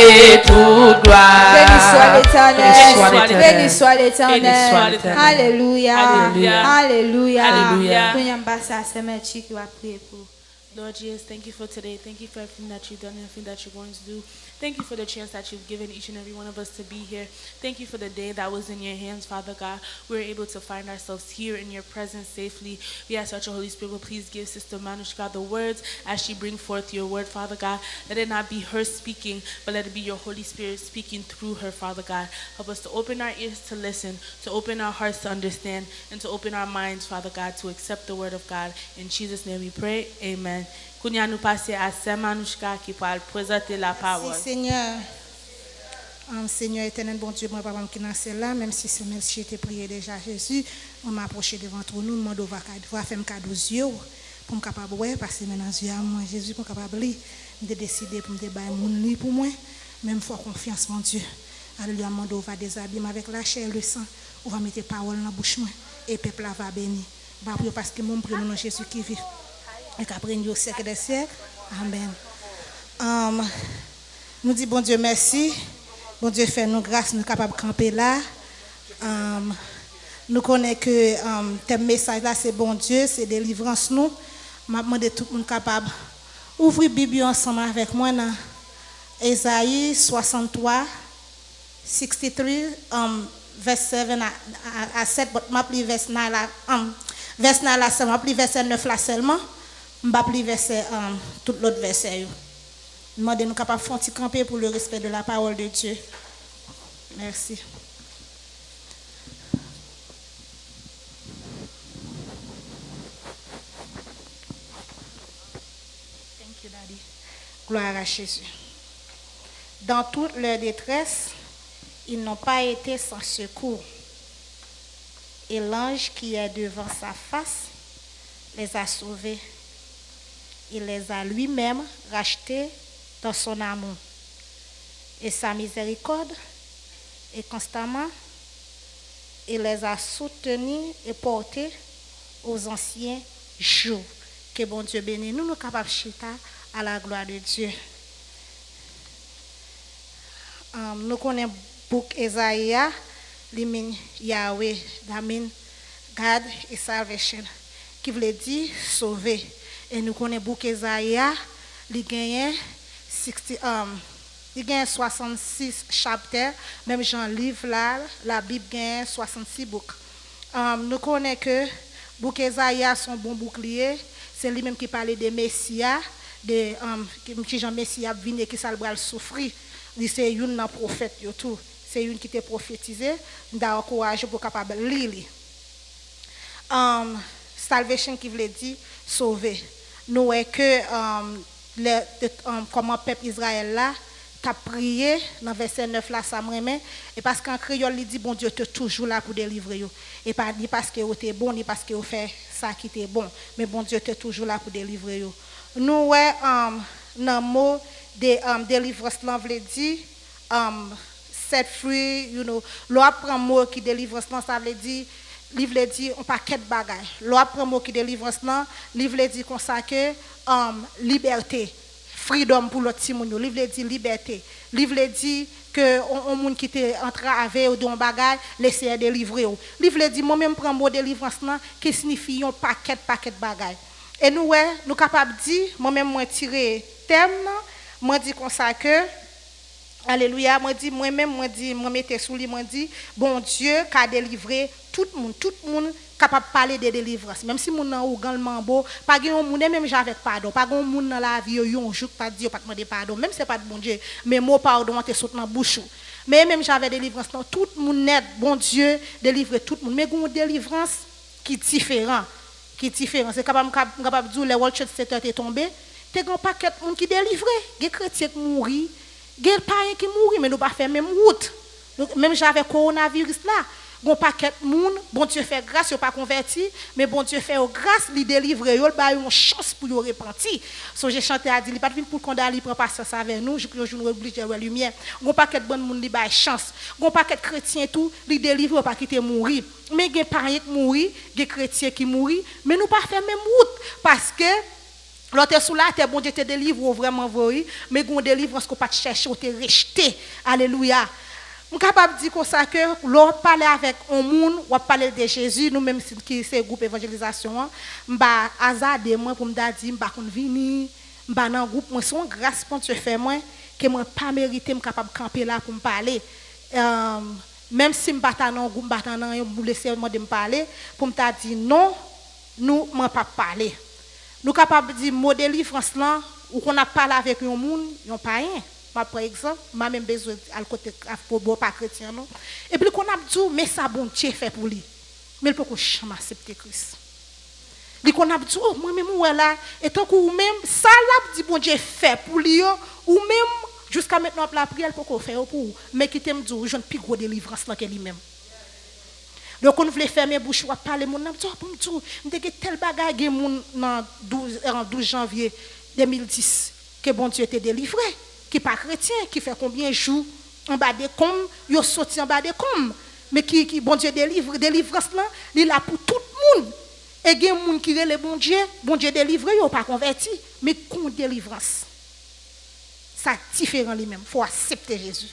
Speaker 2: toute gloire.
Speaker 1: Béni soit
Speaker 2: Béni soit
Speaker 1: l'éternel.
Speaker 2: l'Éternel.
Speaker 1: Béni soit l'éternel.
Speaker 2: l'Éternel.
Speaker 1: Alléluia.
Speaker 2: Alléluia.
Speaker 1: Alléluia.
Speaker 2: Alléluia.
Speaker 1: Prions bas ça, c'est Mathieu qui va prier pour.
Speaker 4: Lord Jesus, thank you for today. Thank you for everything that you've done and everything that you're going to do. Thank you for the chance that you've given each and every one of us to be here. Thank you for the day that was in your hands, Father God. We're able to find ourselves here in your presence safely. We ask that your Holy Spirit will please give Sister Manushka the words as she brings forth your word, Father God. Let it not be her speaking, but let it be your Holy Spirit speaking through her, Father God. Help us to open our ears to listen, to open our hearts to understand, and to open our minds, Father God, to accept the word of God. In Jesus' name we pray. Amen. Kounya nous passer à Sœur Manushka qui va présenter la parole.
Speaker 5: Merci Seigneur. Seigneur éternel, bon Dieu, moi, papa, qui dans celle-là, même si c'est même si j'étais prié déjà Jésus, on m'a approché devant nous, demande au va faire un cadeau aux yeux pour me capable ouais passer maintenant yeux à moi Jésus pour capable de décider pour me débailler mon lit pour moi, même foi confiance mon Dieu. Alléluia, mon Dieu va déshabiller avec la chair et le sang, on va mettre parole dans la bouche moi et peuple va bénir. Va prier parce que mon prénom nom Jésus qui vit. Et qu'après au siècle des siècles. Amen. Nous disons bon Dieu merci. Bon Dieu fait nous grâce, nous sommes capables de camper là. Nous connaissons que thème message là c'est bon Dieu, c'est délivrance nous. Je demande tout le monde capable ouvrir la Bible ensemble avec moi dans Ésaïe 63, 63, verset 7 à 7, mais je vais verset 9 là, seulement, je verset 9 là seulement. Je vais appeler verset tout l'autre verset. Demandez nous capables de faire un petit camper pour le respect de la parole de Dieu. Merci. Thank you, Daddy. Gloire à Jésus. Dans toute leur détresse, ils n'ont pas été sans secours. Et l'ange qui est devant sa face les a sauvés. Il les a lui-même rachetés dans son amour. Et sa miséricorde est constamment, il les a soutenus et portés aux anciens jours. Que bon Dieu bénisse nous, nous capables de chita à la gloire de Dieu. Nous connaissons book Esaïe, l'imine Yahweh, d'amin, God et salvation, qui veut dire sauver. Et nous connaissons book Esaïe, il gagne 66 chapitres, même Jean livre là, la Bible gagne 66 boucs. Nous connaissons que book Esaïe son bon bouclier, c'est lui-même qui parlait de Messia, de qui Jean Messia vient qui ça va souffrir. C'est une prophète tout, c'est une qui était prophétisée, d'avoir courage pour capable lire. Salvation qui veut dire sauver. Nous est que comment peuple Israël là t'a prié dans verset 9 là ça me remet et parce qu'en créole il dit bon Dieu tu es toujours là pour délivrer yo et pas ni parce que tu es bon ni parce que tu fait ça qui était bon mais bon Dieu tu es toujours là pour délivrer yo. Nous ouais dans mot de délivrance là veut dire set free, you know, l'autre prend mot qui délivrance là ça veut dire livre dit un paquet de bagages. L'autre mot qui délivrance là, livre dit comme ça que liberté, freedom pour l'autre timoun. Livre dit liberté. Livre dit que on monde qui était entravé ou don bagage laisser délivrer. Livre dit moi même prend mot délivrance là qui signifie un paquet bagage. Et nous ouais, nous capable dire moi même moi tirer thème là, moi dit comme ça que alléluia, moi dit moi même moi mettais sous lui moi dit bon Dieu qui a délivré tout le monde capable de parler de délivrance même si mon nan ou gan le mambo pas gen moun même j'avec pardon pas gen moun dans la vie yon jour pas dire pas demander pardon même c'est pas de bon Dieu mais mot pardon te saute dans bouche mais même j'avais délivrance tout le monde net bon Dieu délivrer tout le monde mais gon délivrance qui différent c'est capable dire les World Trade Center est tombé t'es grand paquet monde qui délivré des chrétiens qui mourir des païens qui mourir mais nous pas faire même route même j'avais coronavirus là bon paquet monde bon Dieu fait grâce yo pas converti mais bon Dieu fait grâce li délivrer yo ba une chance pour yo repentir so j'ai chanté a dit il pas vinn pour condamner prend patience avec nous jour nous obligé la lumière bon paquet bon monde li ba chance bon paquet chrétien tout li délivrer pas quitter mourir mais gen païen qui mourir gen chrétien qui mourir mais nous pas faire même route parce que l'autre sous la terre bon Dieu te délivre vraiment vrai mais gon délivrance qu'on pas chercher ou te rejeter alléluia. Je suis capable de dire comme ça que l'on parle avec un monde, ou parler de Jésus, nous-mêmes qui c'est groupe évangélisation, je vais hasarder moi pour me dire, je vais venir, je vais dans groupe, moi c'est grâce pour Dieu fait moi que moi pas mérité, je suis capable de camper là pour me parler. Même si je ne suis pas dans un groupe, je vais dans vous laisser moi de me parler pour me dire non, nous ne pas parler. Nous sommes capables de dire mot délivrance là ou qu'on a parlé avec un monde, ils pas rien. Par exemple, m'a même besoin à côté pour pas chrétien non. Et puis qu'on a dit mais ça bon Dieu fait pour lui. Mais il peut qu'on jamais accepter Christ. Lui qu'on a dit moi même ou là et tant que ou même ça l'a dit bon Dieu fait pour lui ou même jusqu'à maintenant la prière pour qu'on faire pour mais qui t'aime dire je ne plus gros délivrance là que lui-même. Donc on voulait fermer bouche ou parler mon n'a dit pour me dire m'te tel bagage gen moun dans 12 janvier 2010 que bon Dieu était délivré. Qui pas chrétien, qui fait combien de jours en bas des combes, il sorti en bas des combes, mais qui bon Dieu délivrance là, il là pour tout le monde. Et il y a des gens qui le bon Dieu délivre, ils pas converti, mais qu'on délivrance. Ça différent lui-même, faut accepter Jésus.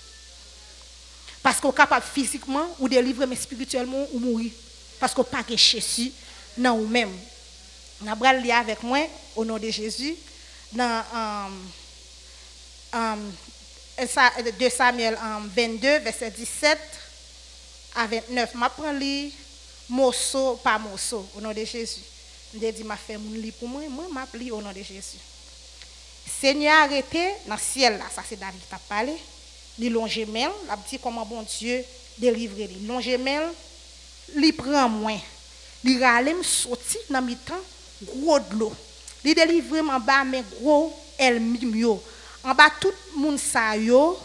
Speaker 5: Parce qu'on est capable physiquement ou délivrer mais spirituellement ou mourir parce qu'on pas que Jésus non ou même. On va lire avec moi au nom de Jésus dans 2 Samuel 22, verset 17 à 29. Je prends les morceau par morceau au nom de Jésus. Je dis, ma femme, lit pour moi, moi, je lis au nom de Jésus. Seigneur arrêté dans le ciel, là, ça c'est David qui a parlé. Il longe mel, il a dit comment bon Dieu délivre lui. Longe mel, il prend moins. Il râle, il sorti dans le temps, gros de l'eau. Il délivre en bas, mais gros, elle mimio. En bas tout le monde sa yo,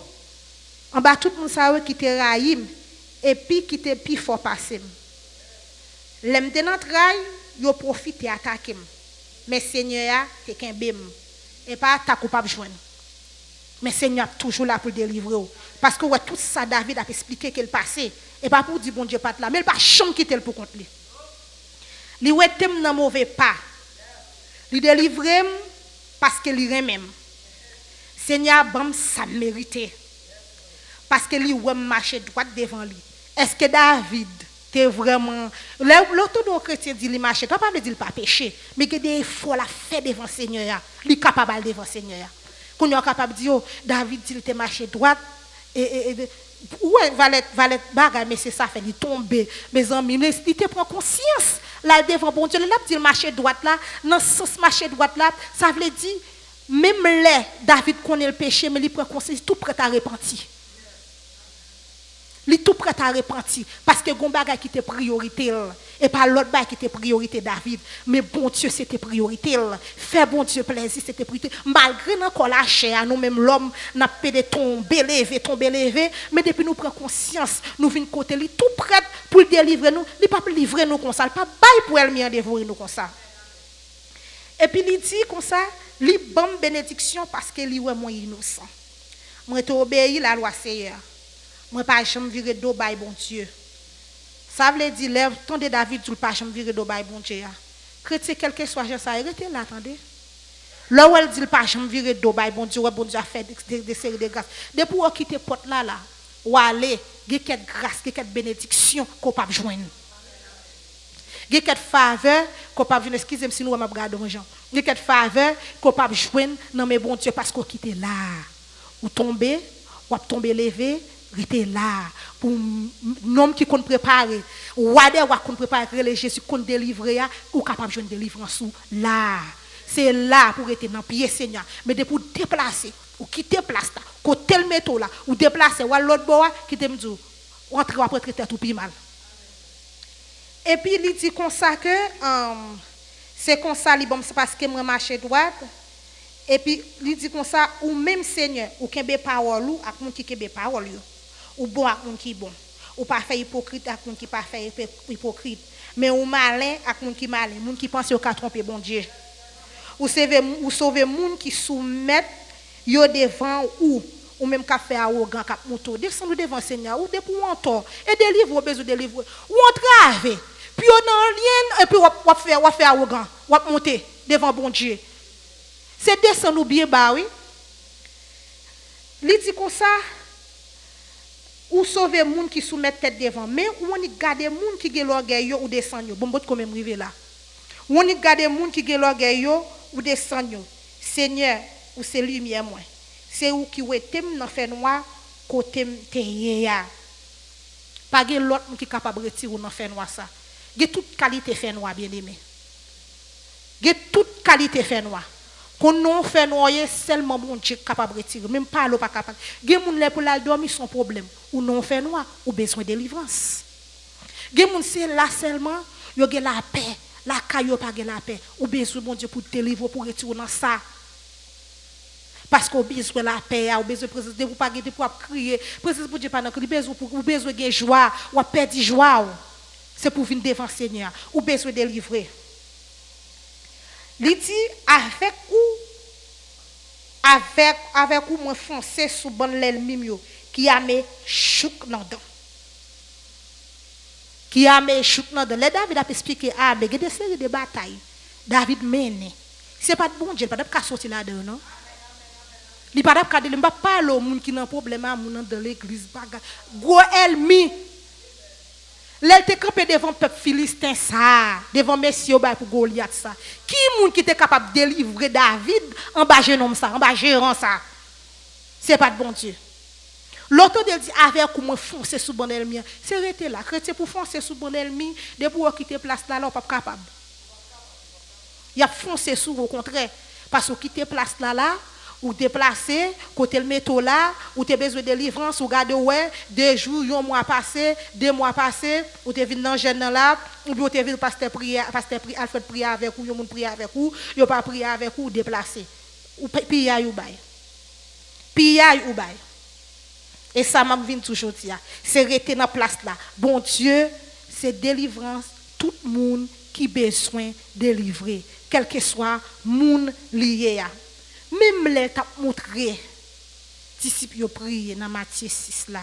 Speaker 5: en bas tout le monde sa yo qui te raïm et puis qui te pi fort passer. L'aime de notre rail, yo profite et attaquer. Mais Seigneur te kembem et pas ta coupable joindre. Mais Seigneur toujours là pour délivrer. Parce que ouais, tout ça David a expliqué qu'il passé et pas pour dire bon Dieu pas là, mais il pas chambre quitter pour contre lui. Li ouais tem nan mauvais pas. Li délivrer parce que li même. Seigneur, bon, ça mérité. Parce que lui, ouais, marché droit devant lui. Est-ce que David, t'es vraiment. L'orthodoxe chrétien dit, il marché, pas de dire il pas péché, mais que des fois, la fait devant le Seigneur, il est capable devant le Seigneur. Qu'on est capable de dire, David, il était marché droit, ouais, valet bagarre, mais c'est ça, fait, il tombe. Mes amis, il te prend conscience, là, devant bon Dieu, là, il marché droit là, dans ce sens marché droit là, ça veut dire, même là, David connaît le péché, mais il prend conscience, tout prêt à repentir. Il est tout prêt à repentir. Parce que il y a qui était priorité. Et pas l'autre qui était priorité David. Mais bon Dieu, c'était priorité. Faire bon Dieu plaisir, c'était priorité. Malgré encore la chair, nous-mêmes, l'homme, n'a pas de tomber, lever. Mais depuis nous prenons conscience, nous venons côté, il est tout prêt pour délivrer nous. Il ne peut pas livrer nous comme ça. Il ne peut pas pour elle dévorer nous comme ça. Et puis il dit comme ça, il bonne bénédiction parce que lui est moins innocent. Moi j'ai obéi la loi Seigneur. Moi pas jamais virer d'eau bail bon Dieu. Ça veut dire lève ton de David tu pas jamais virer d'eau bail bon Dieu. Chrétien quel que soit ça arrêtez là attendez. Là où elle dit pas jamais virer d'eau, bon Dieu a fait des séries de grâces. Depuis qu'on quitte porte là, ou aller, il y a quelques grâces, il y a quelques bénédictions qu'on peut joindre. Il y a quelques faveurs qu'on peut joindre. Excusez-moi si nous avons regardé les gens. Il y a quelques faveurs qu'on peut joindre dans mes bon Dieu parce qu'on quitte là. Ou tomber, ou lever, rester là. Pour un homme qui compte préparer, ou compte préparer les Jésus compte délivrer, ou capable de joindre délivrance là. C'est là pour être dans le pied Seigneur. Mais pour déplacer, ou quitter place là, côté le métaux là, ou déplacer, ou l'autre bois, qui te dit, ou entrer après traiter tout plus mal. Et puis il dit comme ça que c'est comme ça, bon, c'est parce que moi marche droite. Et puis il dit comme ça, ou même Seigneur, ou qui a parole, ou avec qui a parole, ou bon avec qui bon, ou pas fait hypocrite avec qui pas fait hypocrite, mais ou malin avec qui malin, moun qui pense au qu'à tromper bon Dieu. Ou sauver moun qui soumettent yo devant ou même qu'a fait arrogant qu'a monto descendre devant Seigneur ou de pour un tort et délivre besoin de délivrer ou entrave puis on en lien et puis on faire arrogant on monter devant bon Dieu c'est descendre bien bas oui li dit comme ça ou sauver moun qui soumettent tête devant mais ou on y garder moun qui gen l'orgueil ou descendre bon bot quand même river là ou on y garder moun qui gen l'orgueil ou descendre Seigneur ou c'est lumière moi c'est où qui wetem dans fait noir côté teye ya pas gen l'autre qui capable retirer dans fait noir ça gen toute qualité fait noir bien aimé gen toute qualité fait noir qu'on non fait noir seulement bon Dieu capable retirer même pas l'eau pas capable gen moun là pour la dormir son problème ou non fait noir ou besoin de délivrance gen moun c'est là seulement yo gen la paix la caillou pas gen la paix ou besoin bon Dieu pour délivrer pour retirer dans ça parce qu'on besoin la paix, on besoin présence de vous pas guetter pour crier, présence pour Dieu pas dans crier, besoin de joie, ou perdre joie. C'est pour venir devant Seigneur, ou besoin de délivrer. Il dit avec ou moi foncer sous bon l'ennemi qui a mes chouk dans dedans. Qui a mes chouk dans dedans. David a expliqué mais il y a des séries de batailles. David mène. C'est pas de bon Dieu, pas de sortir là-dedans, non? Il pas d'ap kade, il pas parler aux gens qui ont un problème à moun dans l'église baga. Gros ennemi. L'elle te campé devant peuple philistin ça, devant messieurs pour Goliath ça. Qui moun qui était capable de délivrer David en bas génom ça, en bas gérant ça. C'est pas de bon Dieu. L'autre dit avec comment foncer sous bon ennemi. C'est rester là, chrétien pour foncer sous bon ennemi, de pour quitter place là, on pas capable. Il a foncé sous au contraire parce que quitter place là ou déplacer côté le métaux là ou tu besoin de délivrance ou garder ouais 2 jours un mois passé 2 mois passé ou tu vinn dans jeune là ou bien tu vinn pasteur prière Alfred prier avec ou yo moun prier avec ou yo pas prier avec ou déplacer ou pilla ou bay et ça m'a vinn toujours dire c'est rester dans place là bon Dieu c'est délivrance tout monde qui besoin délivrer quel que soit monde lié à même les t'a montré disciples yo prier dans Matthieu 6 là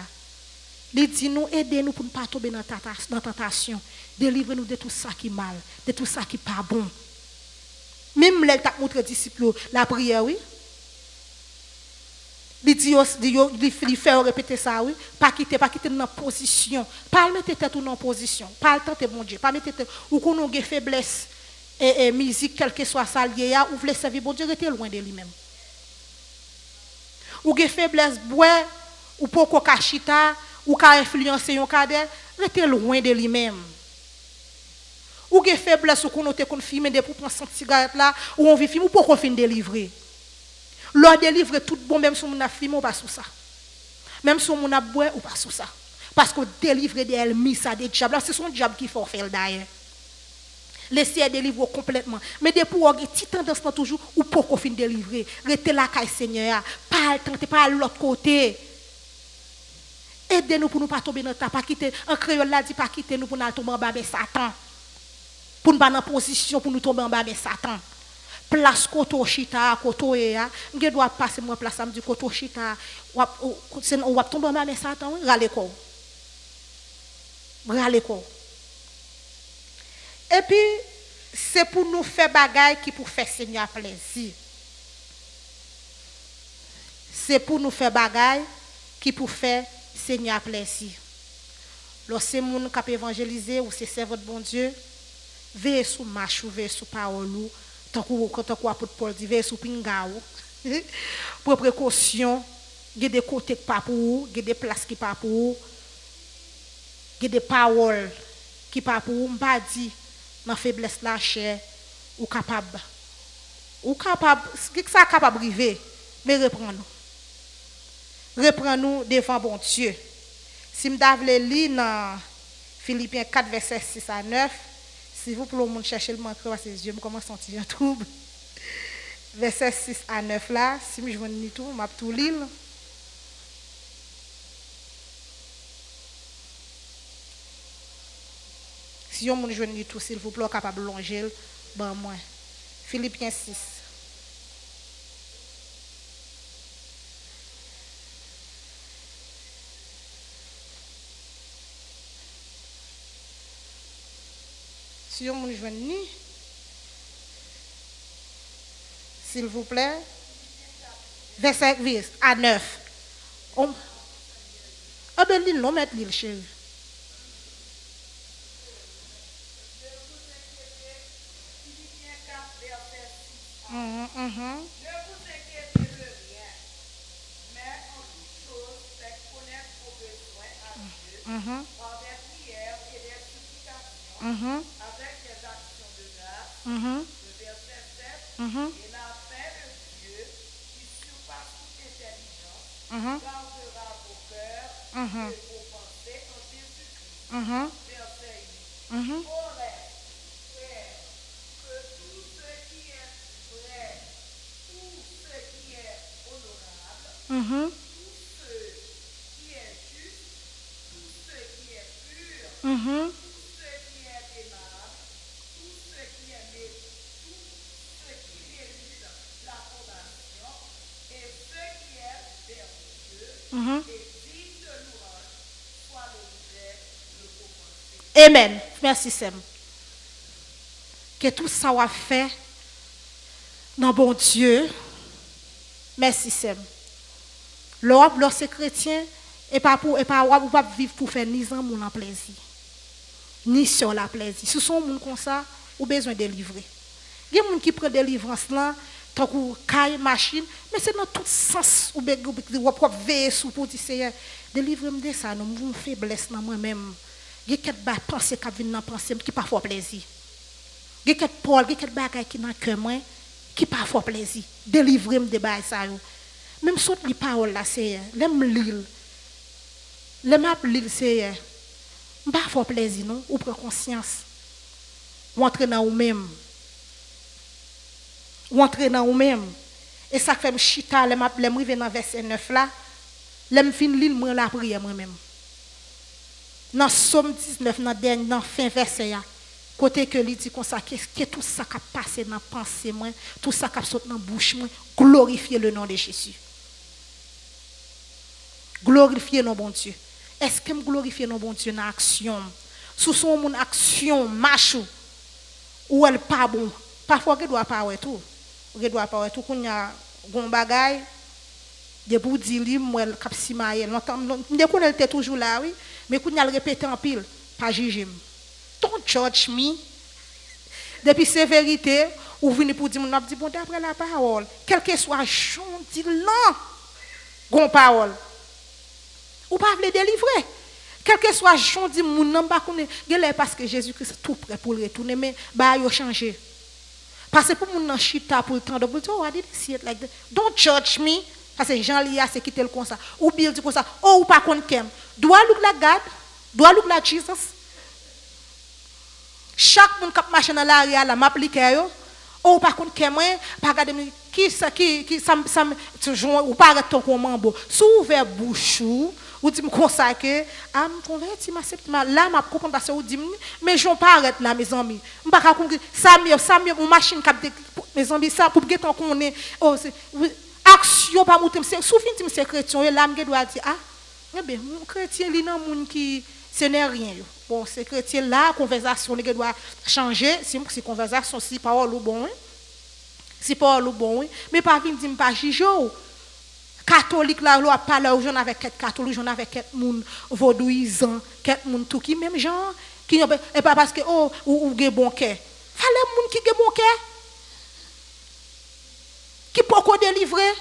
Speaker 5: il dit nous aider nous pour ne pas tomber dans tentation délivrer nous de tout ça qui mal de tout ça qui pas bon même les t'a montré disciples la prière oui il dit il fait répéter ça oui pas quitter dans position pas mettre tête dans position pas tenter bon Dieu pas mettre tête ou qu'on a faiblesse et musique quel que soit ça lié ou voulez servir bon Dieu rester loin de lui-même ou ge faiblesse bois ou poko kachita ou ka influencer yon cadet rester loin de lui-même ou ge faiblesse ou konote kon fumer de pour prendre 100 cigarettes là ou on vit fumer ou poko fin délivrer leur délivrer tout bon même si on a fumer ou pas sous ça même si on a boire ou pas sous ça parce que délivrer des ennemis ça des diables c'est son diable qui faut faire d'ailleurs laisser délivrer complètement mais depuis on a petite tendance toujours ou pour fin délivrer rester là caille Seigneur pas tenter pas l'autre côté aidez-nous pour nous pas tomber dans ta pas quitter en créole là dit pas quitter nous pour nous tomber en bas de Satan pour nous pas dans position pour nous tomber en bas de Satan place koto chita koto ya on doit passer moi place ça me dit koto chita on va tomber en bas de Satan râler quoi et puis c'est pour nous faire bagaille qui pour faire Seigneur plaisir c'est pour nous faire bagaille qui pour faire Seigneur plaisir. Lorsque moun k'ap évangéliser ou c'est servir bon Dieu, veillez sur marche, veillez sur parole ou tant que apôtre Paul dit veillez sur pinga ou pour précaution, il y a des côtés pas pour vous, il y a des places qui pas pour vous, il y a des paroles qui pas pour vous, m'pas dit dans faiblesse la chair ou capable ça capable arriver mais reprends-nous devant bon Dieu. Si m'davle li dans Philippiens 4 verset 6 à 9, si vous pouvez monde chercher le manque parce que Dieu me commence à sentir un trouble. Verset 6 à 9 là, si je joindre tout, m'a tout lire. Si on me joindre tout s'il vous plaît capable longer ben moi. Philippiens 6. Si on me joindre s'il vous plaît. Verset 8 à 9. Ah ben l'île, non mettre l'île chérie.
Speaker 6: Ne vous inquiétez de rien, mais en toute chose, faites connaître vos besoins à Dieu par des prières et des supplications, avec des actions de grâce. Le verset 7, et la paix de Dieu, qui surpasse toute intelligence, gardera vos cœurs et vos pensées en Jésus-Christ. Verset 8. Au reste, frères, que tout ce qui est vrai, tout ce qui est honorable, tout ce qui est juste, tout ce qui est pur, tout ce qui est aimable, tout ce qui est tout ce qui mérite l'approbation, et ce qui est vertueux et digne de louange, soit l'objet de vos pensées.
Speaker 5: Amen. Merci Sam. Que tout ça va fait dans bon Dieu. Merci Sam. Lorsque chrétien et pas vivre pour faire ni en mon plaisir. Ni sur la plaisir. Si son monde comme ça, ou besoin de délivrer. Il y a des gens qui prennent délivrance là, tant que caille machine, mais c'est dans tout sens ou veiller sur pour dire Seigneur, délivre-moi de ça, nous avons faiblesse dans moi-même. Il y a quelques pensées qui viennent dans pensée qui parfois plaisir. Il y a quelques paroles, il y a quelques bagages qui dans cœur moi qui parfois plaisir. Délivre-moi de ça. Même si les paroles là Seigneur, l'aime lire. L'aime lire Seigneur. Parfois plaisir non, ou prend conscience. Ou entrer dans vous-même. Ou entrer dans vous-même. Et ça fait me chita, l'aime arriver dans verset 9 là. L'aime fin lire moi la prière moi-même. Dans Somme 19, dans fin verset, côté que lui dit comme ça, que tout ça qui a passé dans la pensée, tout ça qui a sauté dans la bouche, glorifier le nom de Jésus. Glorifier nos bon Dieu. Est-ce que je glorifie nos bon Dieu dans l'action? Sous son mon action, marche, ou elle pas bon. Parfois, elle doit pas tout. Elle doit pas tout. Quand il y a un bagage, de pour dire moi elle cap simaye ne connaît était toujours là oui mais quand il répéter en pile pas juger don't judge me depuis c'est vérité ou venir pour dire mon dit bon d'après la parole quel que soit chon dit non gon parole ou pas veut délivrer quel que soit chon dit mon non pas connaît parce que Jésus-Christ tout prêt pour retourner mais bah yo changer parce que pour mon nan chita pour le temps de oh I didn't see it like that don't judge me. Parce que Jean Lia c'est quitter le comme ça. Ou Bill dit comme ça. Oh ou pas contre kem. Do I look like God? Do I look like Jesus? Chaque monde qui marche dans l'arrière là m'applique yo. Oh pas contre kem moi, pas regarder qui ça ou pas arrêter ton mambo. Sous ouvert bouche ou dit comme ça que ah me converti m'accepte là m'a comprendre parce que ou dit mais j'on pas arrête là mes amis. On pas ça mieux une machine qui mes amis ça pour que ton connaît oh c'est action pas monter c'est souvent c'est chrétien là me doit dire ah eh bien mon chrétien li nan moun qui ce n'est rien bon c'est chrétien là conversation li doit changer si conversation si parole ou bon si parole ou bon mais pas venir dire pas juger Catholique là, on parle aux avec quelques catholiques, j'en avec quelques moun vaudouisants, quelques moun tout qui même gens qui et pas parce que oh ou gen bon cœur. Fallait moun qui gen bon cœur. Qui peut qu'on délivrer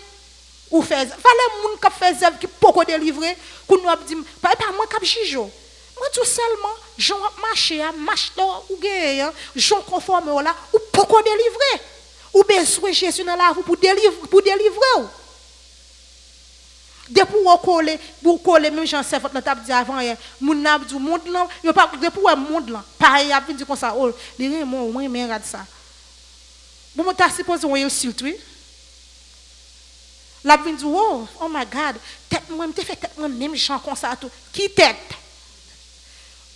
Speaker 5: ou faire. Fallait moun qui fait œuvre qui peut qu'on délivrer, qu'on nous dit pas moi qui jijo. Moi tout seulement, j'en marcher, marche là ou gen, j'en conforme là ou peut qu'on délivrer. Ou besoin Jésus dans la vie pour délivrer. Depuis vous coller même Jean Servant dans table dit avant hier moun n'a dit monde là yo pas depuis monde là pareil a dit comme ça oh les moi mais regarde ça bon moi t'as supposé on il oui la vinn dit oh my god tête moi me fait tête moi même Jean comme ça tout qui tête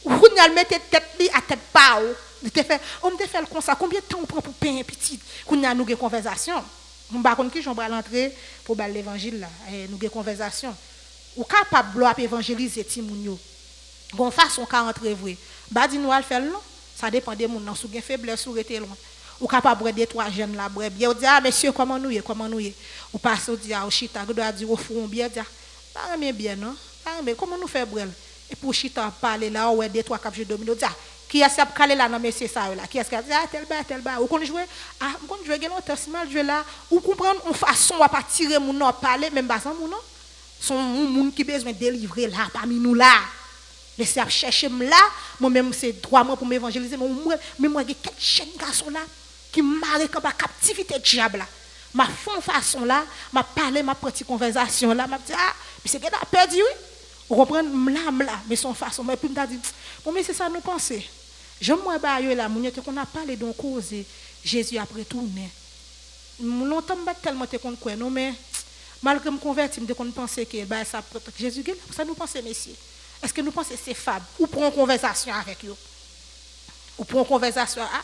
Speaker 5: ou n'a mettre tête li à tête pas il te fait on me fait comme ça combien de temps on prend pour payer petit qu'on a nous conversation. On va connait qui j'en va l'entrer pour bal l'évangile là nous une conversation ou capable de évangéliser ti moun yo gon façon ka entrer vrai ba di nous al faire non ça dépend de moun nan sou gen faiblesse ou rete loin ou capable de trois jeunes là bref bien dit ah monsieur comment nous ou passe au dia au chita doit dire au fond bien dia pas bien non pas mais comment nous faire brel et pour chita parler là ouais deux trois cap jeu domino dia qui est-ce qui a calé là dans monsieur ça là qui est-ce qui a dit ah tel bas ou qu'on jouer ah qu'on jouer gen longtemps mal jouer là ou comprendre une façon à pas tirer mon non parler même pas sans mon non son moun qui besoin délivrer là parmi nous là laisser chercher là moi même c'est droit moi pour m'évangéliser mais moi j'ai quatre jeunes garçons là qui marrent comme la captivité diable là ma façon là m'a parler ma petite conversation là m'a dit ah mais c'est que a perdu oui on comprend là mais son façon mais puis m'a dit bon mais c'est ça nous penser j'aime moi ba yo là moun qu'on a parlé donc cause Jésus après tourner longtemps pas tellement te qu'on quoi non mais malgré me convertir me qu'on penser que bah ça Jésus ça nous penser messieurs est-ce que nous pensez c'est fable ou pour une conversation avec eux ou pour une conversation ah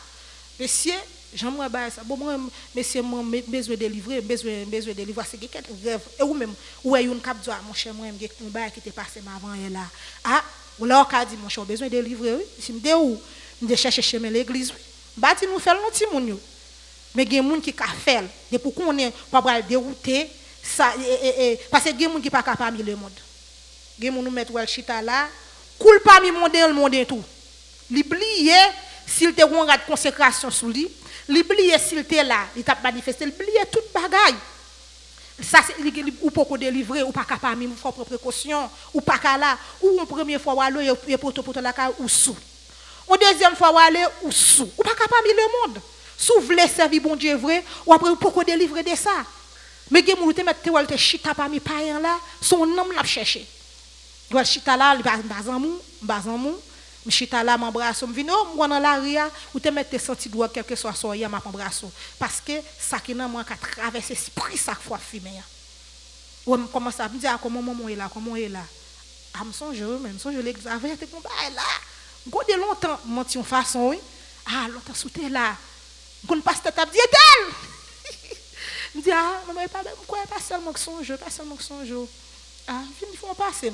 Speaker 5: monsieur j'aime moi bah ça bon moi monsieur moi besoin de délivrer besoin de délivrer c'est quelque rêve et ou même ou est une cap doit mon cher moi me un bail qui était passé avant elle là ah ou là on a dit mon cher besoin de délivrer oui si me de où me chercher chemin l'église oui bâti nous faire l'anti moun yo mais gen moun qui ka faire de pour qu'on est pas pour dérouter ça parce que gen moun qui pas capable le monde gen moun nous mettre wel chita là coule parmi le monde tout l'oublier s'il te gon rade consécration sous lui l'oublier s'il te là il t'a manifesté l'oublier toute bagaille ça c'est ou pas délivrer ou pas capable même faire précaution ou pas là ou en première fois aller et pour la ou sous en deuxième fois aller ou sous ou pas capable le monde sous vle servir bon Dieu vrai ou après pour délivrer de ça mais gen moun te mettre te chita parmi païen là son nom l'a chercher doit chita là bazamou chita là m'embrasse me vino moi dans la ria ou te mettre senti doigt quelque soit soya m'a embrasse parce que ça qui nan moi ka traverser esprit ça fois fumé ou me commence à me dire comment maman est là ah me songe l'examen te comme là gode longtemps menti en façon oui ah longtemps souté là qu'on passe tête dit elle me dit ah mais pas seulement que songe ah ils font passer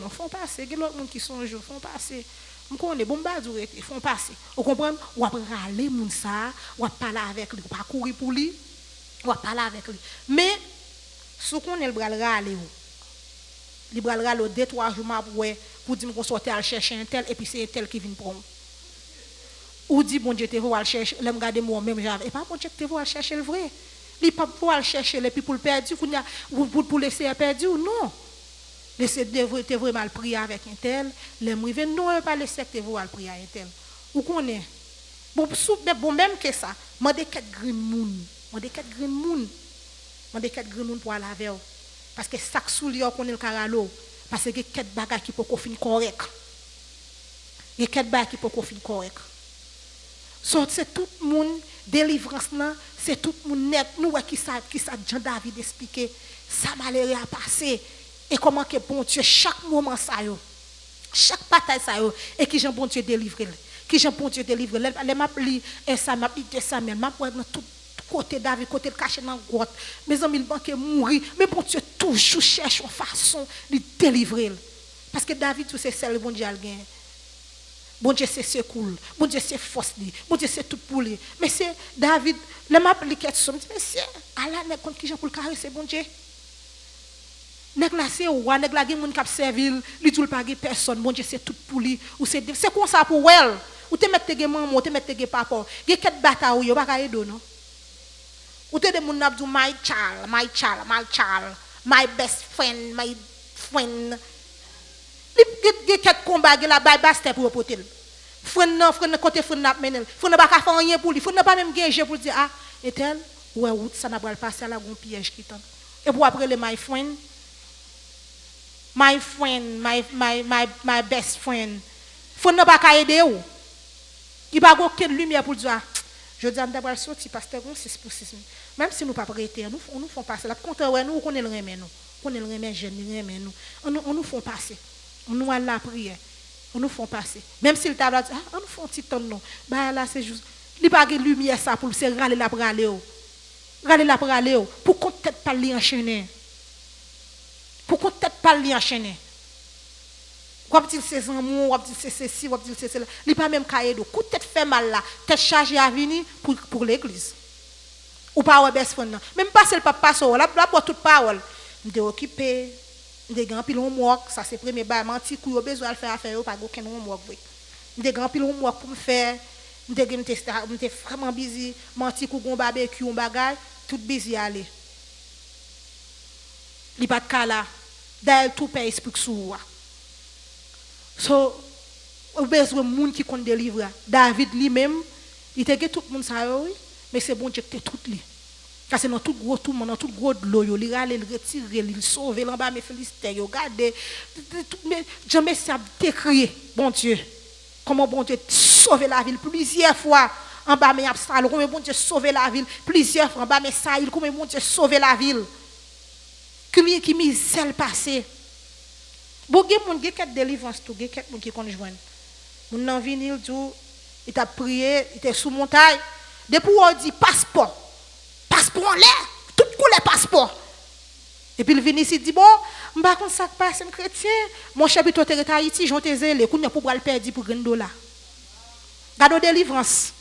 Speaker 5: il y a l'autre monde qui songe font passer on connaît bon badou ils font passer on comprend ou après râler moun ça ou parler avec lui pas courir pour lui ou parler avec lui mais sous qu'on est le bras râler le bras râler 2-3 jours pour dire qu'on sortait à chercher un tel et puis c'est un tel qui vient prendre ou dit bon Dieu te voir chercher l'aime regarder moi même j'avais et pas bon Dieu te voir chercher le vrai il pas pouvoir chercher les people perdus pour laisser perdu ou non laisser te vraiment mal prier avec un tel les rive non pas laisser te voir prier un tel ou connaît bon même que ça moi des 4 green moon pour aller avec parce que sac sous lui on connaît le caralo parce que 4 bagages qui peut fin correct il y a 4 bagages qui peut fin correct so c'est tout monde délivrance là c'est tout monde net nous qui ça Jean David expliquer ça malheureux a passé et comment que bon Dieu chaque moment ça yo chaque bataille ça yo et qui Jean bon Dieu délivrer les m'a li et ça m'a dit ça mais m'a dans tout côté David côté caché dans grotte mes amis le banque mourir mais bon Dieu toujours cherche une façon de délivrer parce que David tout c'est celle bon Dieu a gagné. Bon Dieu c'est secours, bon Dieu c'est force, bon Dieu c'est tout pour lui. Mais c'est David, le m'a appliqué ça, me dit mais c'est Allah n'est contre qui j'ai pour le caresser bon Dieu. Nèg la c'est roi, nèg la gen moun k'ap servil, li tout pas gen personne, bon Dieu c'est tout pour lui ou c'est comme ça pour elle. Ou te mettre gen maman, ou te mettre gen papa. Gen ket bataille yo pas ka aido non. Ou te de moun nap dou my child, my best friend, my friend. Li ket combat gen la bay baste pour potel. Friend côté friend n'a menel. Friend n'a pas ka faire rien pour lui. Friend n'a pas même gagé pour dire ah, et tel ouais route ça n'a pas passer à la gon piège qui tente. Et pour après le my friend, my best friend. Friend n'a pas ka aider ou. Il pas aucune lumière pour dire je dis à m'd'abord sorti pasteur on 6 pour 6. Même si nous pas prêter, on nous font passer là contre ouais nous connaît le remet nous. Connaît le remet jeune, le remet nous. On nous font passer. On nous à la prière. On nous font passer. Même si le tableau dit on nous font un petit temps non. Bah là c'est juste il pas de lumière ça pour c'est râler la pour aller. Râler la pour aller pour qu'on tête pas li enchaîner. Pour qu'on tête pas li enchaîner. Ou dit c'est amour, ou dit c'est ceci, ou dit c'est cela. Il pas même cahier de coup tête fait mal là, tête chargée à venir pour l'église. Ou pas ouais best friend. Même pas c'est le papa so là pour toute parole. M'était occupé, m'était grand pile homework, ça c'est premier ba menti kou yo besoin faire affaire pas aucun homework oui. M'était grand pile homework pour me faire, m'était vraiment busy, menti kou gon barbecue on bagay, tout busy aller. Li pas de cas là. D'ailleurs tout père explique sou. So, au besoin de monde qui compte délivrer. David lui-même, il était tout le monde ça oui, mais c'est bon Dieu qui tout lui. Parce que dans tout gros tout dans tout gros de l'eau, il râle, il retire, il sauve, il en bas mes philistins, il regarde, mais jamais ça décrié, bon Dieu. Comment bon Dieu sauve la ville plusieurs fois en bas mes Absalom, comment bon Dieu sauve la ville plusieurs fois en bas mes Saïl, comment bon Dieu sauve la ville. Qui misère passé. Bon, il y a des gens qui délivrance, il y a des gens qui connaissent. Mon nan vini il dit, il t'a prié, il était sous montagne. Depuis on dit passeport là, tout couleur passeport. Et puis il vient ici dit bon, m'pa kon ça passe un chrétien, mon chapitre terre Haïti, j'ont tes zélé, qu'on pour le perdre pour $1. Gado délivrance.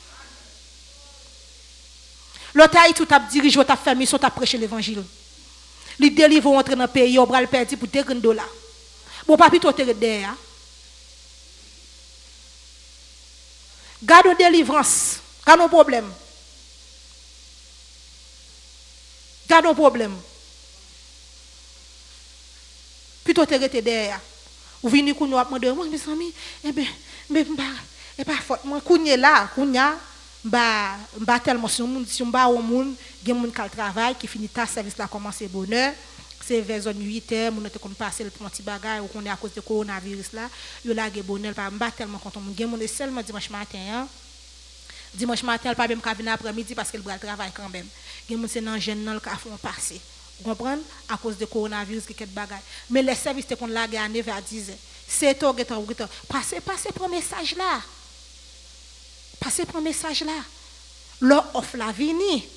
Speaker 5: L'autre Haïti t'a dirigé, t'a fait mission, t'a prêché l'évangile. Li délivre entrer dans le pays, on le perdre pour $2. Bon, papi, toi, tu es derrière. Garde délivrance. Garde un problème. Garde un problème. Puis toi, tu es derrière. Ou venez qu'on nous demander, moi, mes amis, eh bien, mais pas faute. Moi, kounya là, bah tellement si on va au monde, il y a un monde qui travaille, qui finit ta service là, commence bonheur. C'est vers 8h, on était comme passer le petit bagage ou qu'on est à cause de coronavirus là, yo la ge bonheur pas m'ba tellement content mon gen mon seulement dimanche matin. Dimanche matin, pas même ka venir après-midi parce que le bral travail quand même. Gen mon c'est dans jeune nan ka font passer. Vous comprenez à cause de coronavirus qui quelque bagage. Mais les services qu'on la ge à 9h à 10h. C'est toi passez pour message là. Passez pour message là. Leur offre la vini.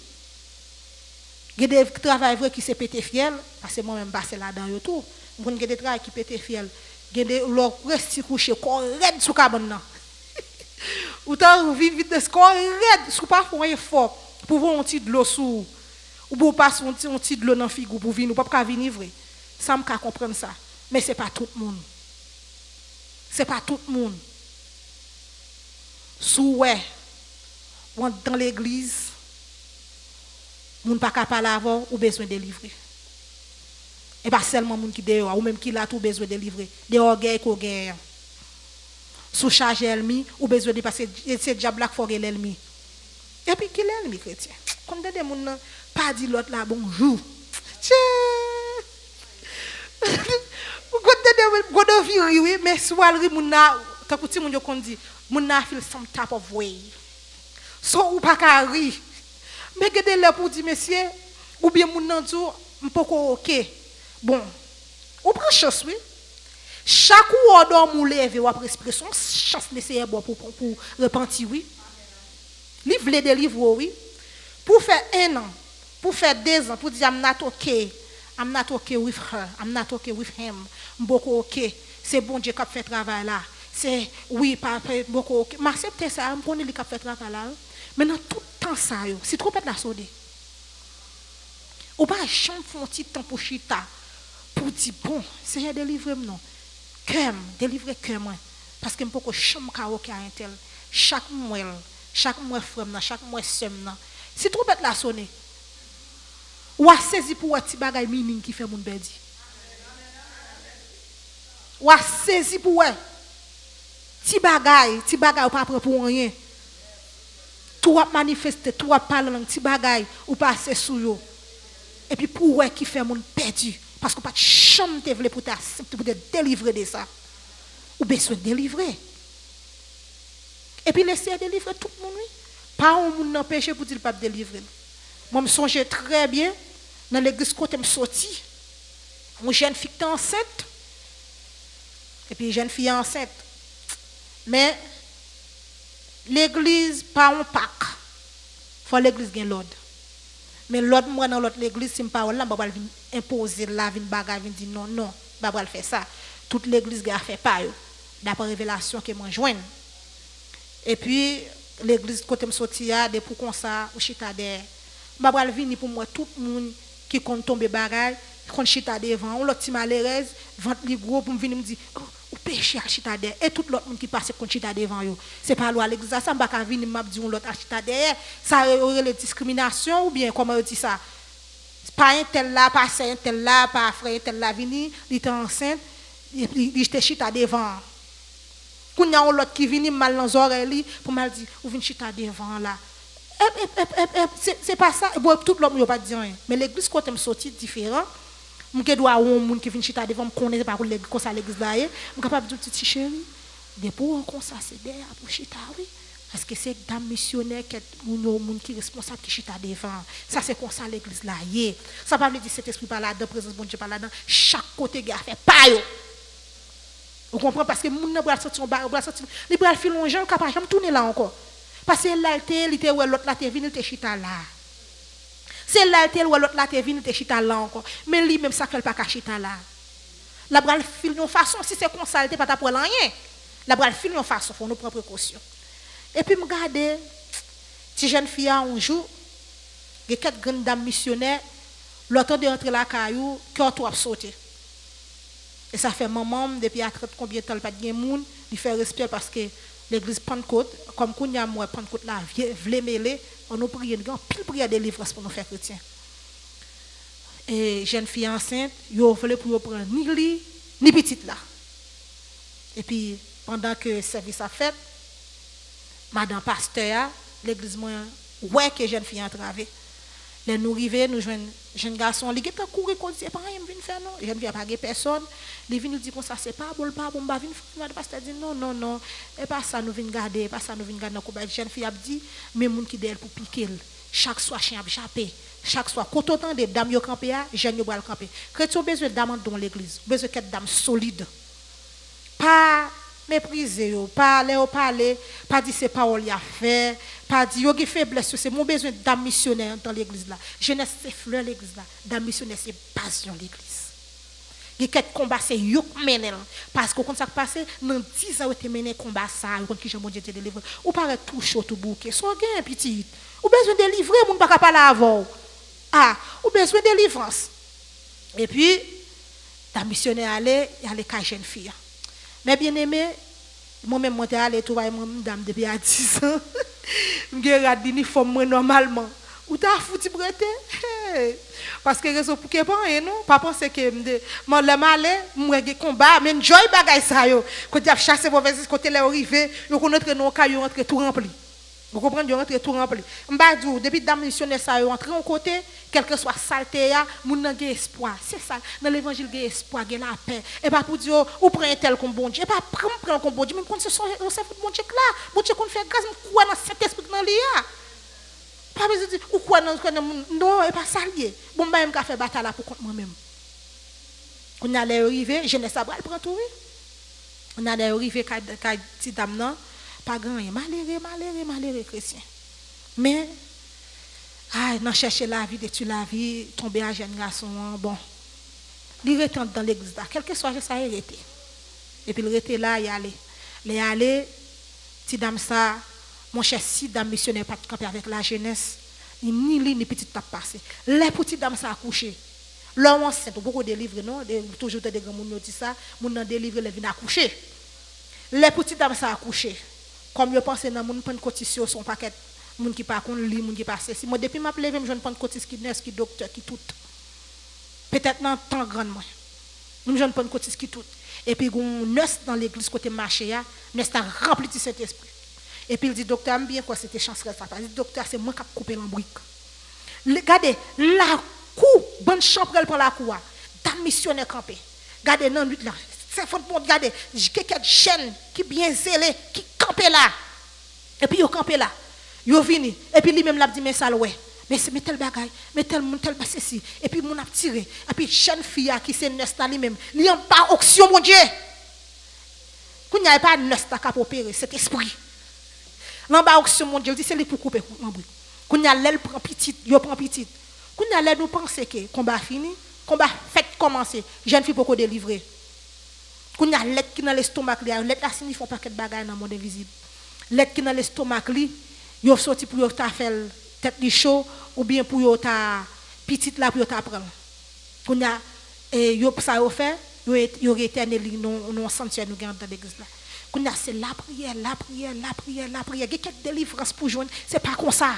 Speaker 5: Il y a des travail vrai qui se pété fiel parce que moi même passer là-dedans yo tout. Mon des travail qui pété fiel. Il y a des leur resti couché corps raide sous cabane là. Ou t'as vivre de corps raide sous pas faire effort pour voir un petit de l'eau sous ou pour passer un petit de l'eau dans figure pour venir ou pas venir vrai. Ça me comprendre ça. Mais c'est pas tout le monde. C'est pas tout le monde. Sous ouais dans l'église moun pas capable avoir ou besoin de délivrer. Et pas seulement moun qui dehors ou même qui là tout besoin de délivrer. Des orgueil ko guerre. Sous charge l'ennemi ou besoin de passer c'est diable là forer l'ennemi. Et puis qui l'ennemi chrétien. Quand des moun pas dit l'autre là bonjour. Godo vi oui mais swalri moun na tant que ti moun yo kon dit moun na feel some type of way. So ou pas ka ri. Mais gade là pour dire monsieur ou bien moun nan dou m'poko OK. Bon. Ou prend chance oui. Chaque ou on mou lever ou après expression chance laisser bon pour repentir oui. Li vle délivrer oui. Pour faire 1 an, pour faire 2 ans pour dire I'm not okay. I'm not okay with her. I'm not okay with him. M'boko OK. C'est bon Dieu qui fait travail là. C'est oui pas beaucoup OK. M'accepter ça, me connait li qui fait travail là. Maintenant tout temps ça yo, si trop la sauder. Ou pas champ font petit temps pour chita pour dire bon, Seigneur délivre-moi non. Cœur, délivre cœur moi parce que m'poko chambre karaoké à un tel. Chaque mois frère, chaque mois semaine. Si trompette la sonne. Ou a saisi pour un petit bagay meaning qui fait mon perdu. Ou a saisi pour un petit bagay ou pas prendre pour rien. Tout a manifesté, tout a parlé dans petit bagay ou pas assez sous yo. Et puis pour qui fait mon perdu parce que pas de chambre te vle pour te délivrer de ça. Ou besoin de délivrer. Et puis laisser délivrer tout le monde. Pas un monde n'empêche pour dire pas délivrer. Moi me songe très bien dans l'église côté me sorti. Une jeune fille était enceinte. Et puis jeune fille enceinte. Mais l'église pas un pack. Faut l'église gagne l'ordre. Mais l'autre moi dans l'autre l'église si me parole là, va imposer la vie bagage vinn dire non, va faire ça. Toute l'église a fait pas yo. D'après révélation que moi joindre. Et puis l'église côté me sorti a des pour comme ça ou chita derrière. Va venir pour moi tout le monde qui compte tomber bagage, compte chita devant, on l'autre malheureuse, ventre li gros pour venir me dire ou péché à chita derrière et tout l'autre monde qui passe compte chita devant yo. C'est pas loi l'église ça m'pa ka venir m'a dire l'autre chita derrière, ça aurait les discrimination ou bien comment on dit ça. Pas un tel là, pas un tel là, pas frère un tel là venir, il était enceinte, il était chita devant. Quand il y a l'autre qui vient mal dans les oreilles pour mal dire ou vient chita devant là. C'est pas ça, bon tout l'homme yo pas dire rien. Mais l'église côté me sorti différent. Moi qui doit un monde qui vient chita devant me connaît pas l'église comme ça l'église là, me capable de dire petit chéri, depuis comme ça c'est derrière pour chita oui. Parce que c'est dame missionnaire qui est monde qui responsable qui chita devant. Ça c'est comme ça l'église là. Ça pas veut dire cet esprit pas là-dedans, présence bon Dieu pas là-dedans. Chaque côté gars fait pas yo. Vous comprenez parce que moun nan bral sorti on bral sorti, li bral fi longeant capable jamais tourner là encore. Parce que là il était l'autre là te vinn il te chita là. C'est là il était l'autre là te vinn il te chita là encore. Mais lui même ça fait pas chita là. La bral fil une façon si c'est comme ça il pas ta pour rien. La bral fil une façon faut nous prendre précaution. Et puis me garder petit jeune fille un jour, il y a quatre grandes dames missionnaires l'autre de entrer la caillou cœur trop sauter. Et ça fait maman depuis à 30 combien de temps pas de monde, il fait respect parce que l'église Pentecôte comme qu'on y a moi Pentecôte là vle mêler on nous prie une pile prière de délivrance pour nous faire chrétiens. Et jeune fille enceinte, yo voulait pour prendre ni lit ni petite là. Et puis pendant que le service a fait madame pasteur l'église moi ouais que jeune fille entravé. Les nous arrivés nous joindre jeune garçon il était courir comme c'est pas rien venir faire non jeune fille pas personne il vient nous dire comme ça c'est pas bon pas bon va venir faire pasteur dit non et pas ça nous venir garder pas ça nous venir garder dans jeune fille a dit mais moun qui d'elle pour piquer chaque soir chien a jappé chaque soir quand autant de dames yo camper jeune yo bral camper chrétien besoin d'âme dans l'église besoin qu'être dame solide pas mépriser yo pas les parler pas dire c'est parole y a fait pas dire yo qui faiblesse c'est mon besoin d'âme missionnaire dans l'église là jeunesse c'est fleur l'église là d'âme missionnaire c'est passion l'église il y a quelques combats c'est yo mener parce que quand ça passé dans 10 ans tu mener combat ça quand qui Jean Dieu te délivre ou paraît tout chaud tout bouquet so gain petit ou besoin délivrer moun pas parler avant ou besoin de délivrance et puis d'âme missionnaire aller ka jeune fille. Mais bien aimé, moi-même, je suis allé trouver une dame depuis 10 ans. Je suis allé uniforme normalement. Ou tu as foutu prêter? Parce que raison pour que pas non, pas penser que moi le malé, moi j'ai combat, mais joy bagay ça yo. Quand tu as chassé mauvais côté là arrivé, yo connaître non caillou entre tout rempli. Vous comprenez, rentre tout rempli. M'badou depuis dame missionnaire ça yo entrer en côté, quel que soit saleté ya, moun nan gen espoir. C'est ça, dans l'évangile gen espoir, gen la paix. Et pas pour dire ou prend tel comme bon Dieu, et pas prendre comme bon Dieu, mais quand c'est son bon Dieu là, bon Dieu qu'on fait grâce, quoi dans cet esprit danslia. Pas besoin de dire ou quoi non, et pas ça lié. Bon ba même ka fait bataille là pour contre moi-même. On allait arriver, jeunesse a bral prend tout oui. On allait arriver ka ti dame nan pas grand malheureux chrétien mais non chercher la vie détruire la vie tomber à jeune garçon bon il retente dans l'église là quel que soit ça arrêté et puis il était là il aller ti dame ça mon cher si dame missionnaire pas camper avec la jeunesse ni petite tape passé les petites dame ça accouché L'homme enceinte, beaucoup délivrer non, toujours des grands moun dit ça, moun nan délivrer les vinn accoucher. Les petites dames ça accoucher. Comme je pense dans moun prendre cotisation son paquet moun qui pas kon li, moun qui pas ceci. Moi depuis m'a levé, je prendre cotisation qui nurse qui docteur qui tout. Peut-être dans temps grandement. Nous je prendre cotisation qui tout. Et puis gon nurse dans l'église côté marché a, nurse a rempli de Saint-Esprit. Et puis il dit docteur bien quoi c'était chanceux ça. Il dit docteur c'est moi qui couper en brique. Regardez la cour, bonne chambre elle prend la cour. Dame missionnaire campé. Regardez dans lutte là. C'est faut regardez quelques chaînes qui bien zélé qui campé là. Et puis yo campé là. Yo vini et puis lui même l'a dit mais ça ouais. Mais tel bagaille, mais tel ceci et puis mon a tiré et puis jeune fille qui c'est nesta lui même, li en pas auction mon Dieu. Qu'on n'y a pas nesta cap opérer cet esprit. L'en bas auction mon Dieu, dit c'est lui pour couper en brique. Qu'on y a l'aile prend petite, yo prend petite. Qu'on y a l'aile nous penser que combat fini, combat fait commencer, jeune fille pour délivrer. Qu'on y a l'aile qui dans l'estomac li, l'aile là signifie un paquet de bagaille dans le monde invisible. L'aile qui dans l'estomac li, yo sorti pour yo ta faire tête li chaud ou bien pour yo ta petite là pour yo ta prendre. Qu'on y a yo ça yo fait, yo éternel non sanctuaire nous gagne dans l'église là. Qu'on y a c'est la prière. Il y a quelques délivrances pour joindre, c'est pas comme ça.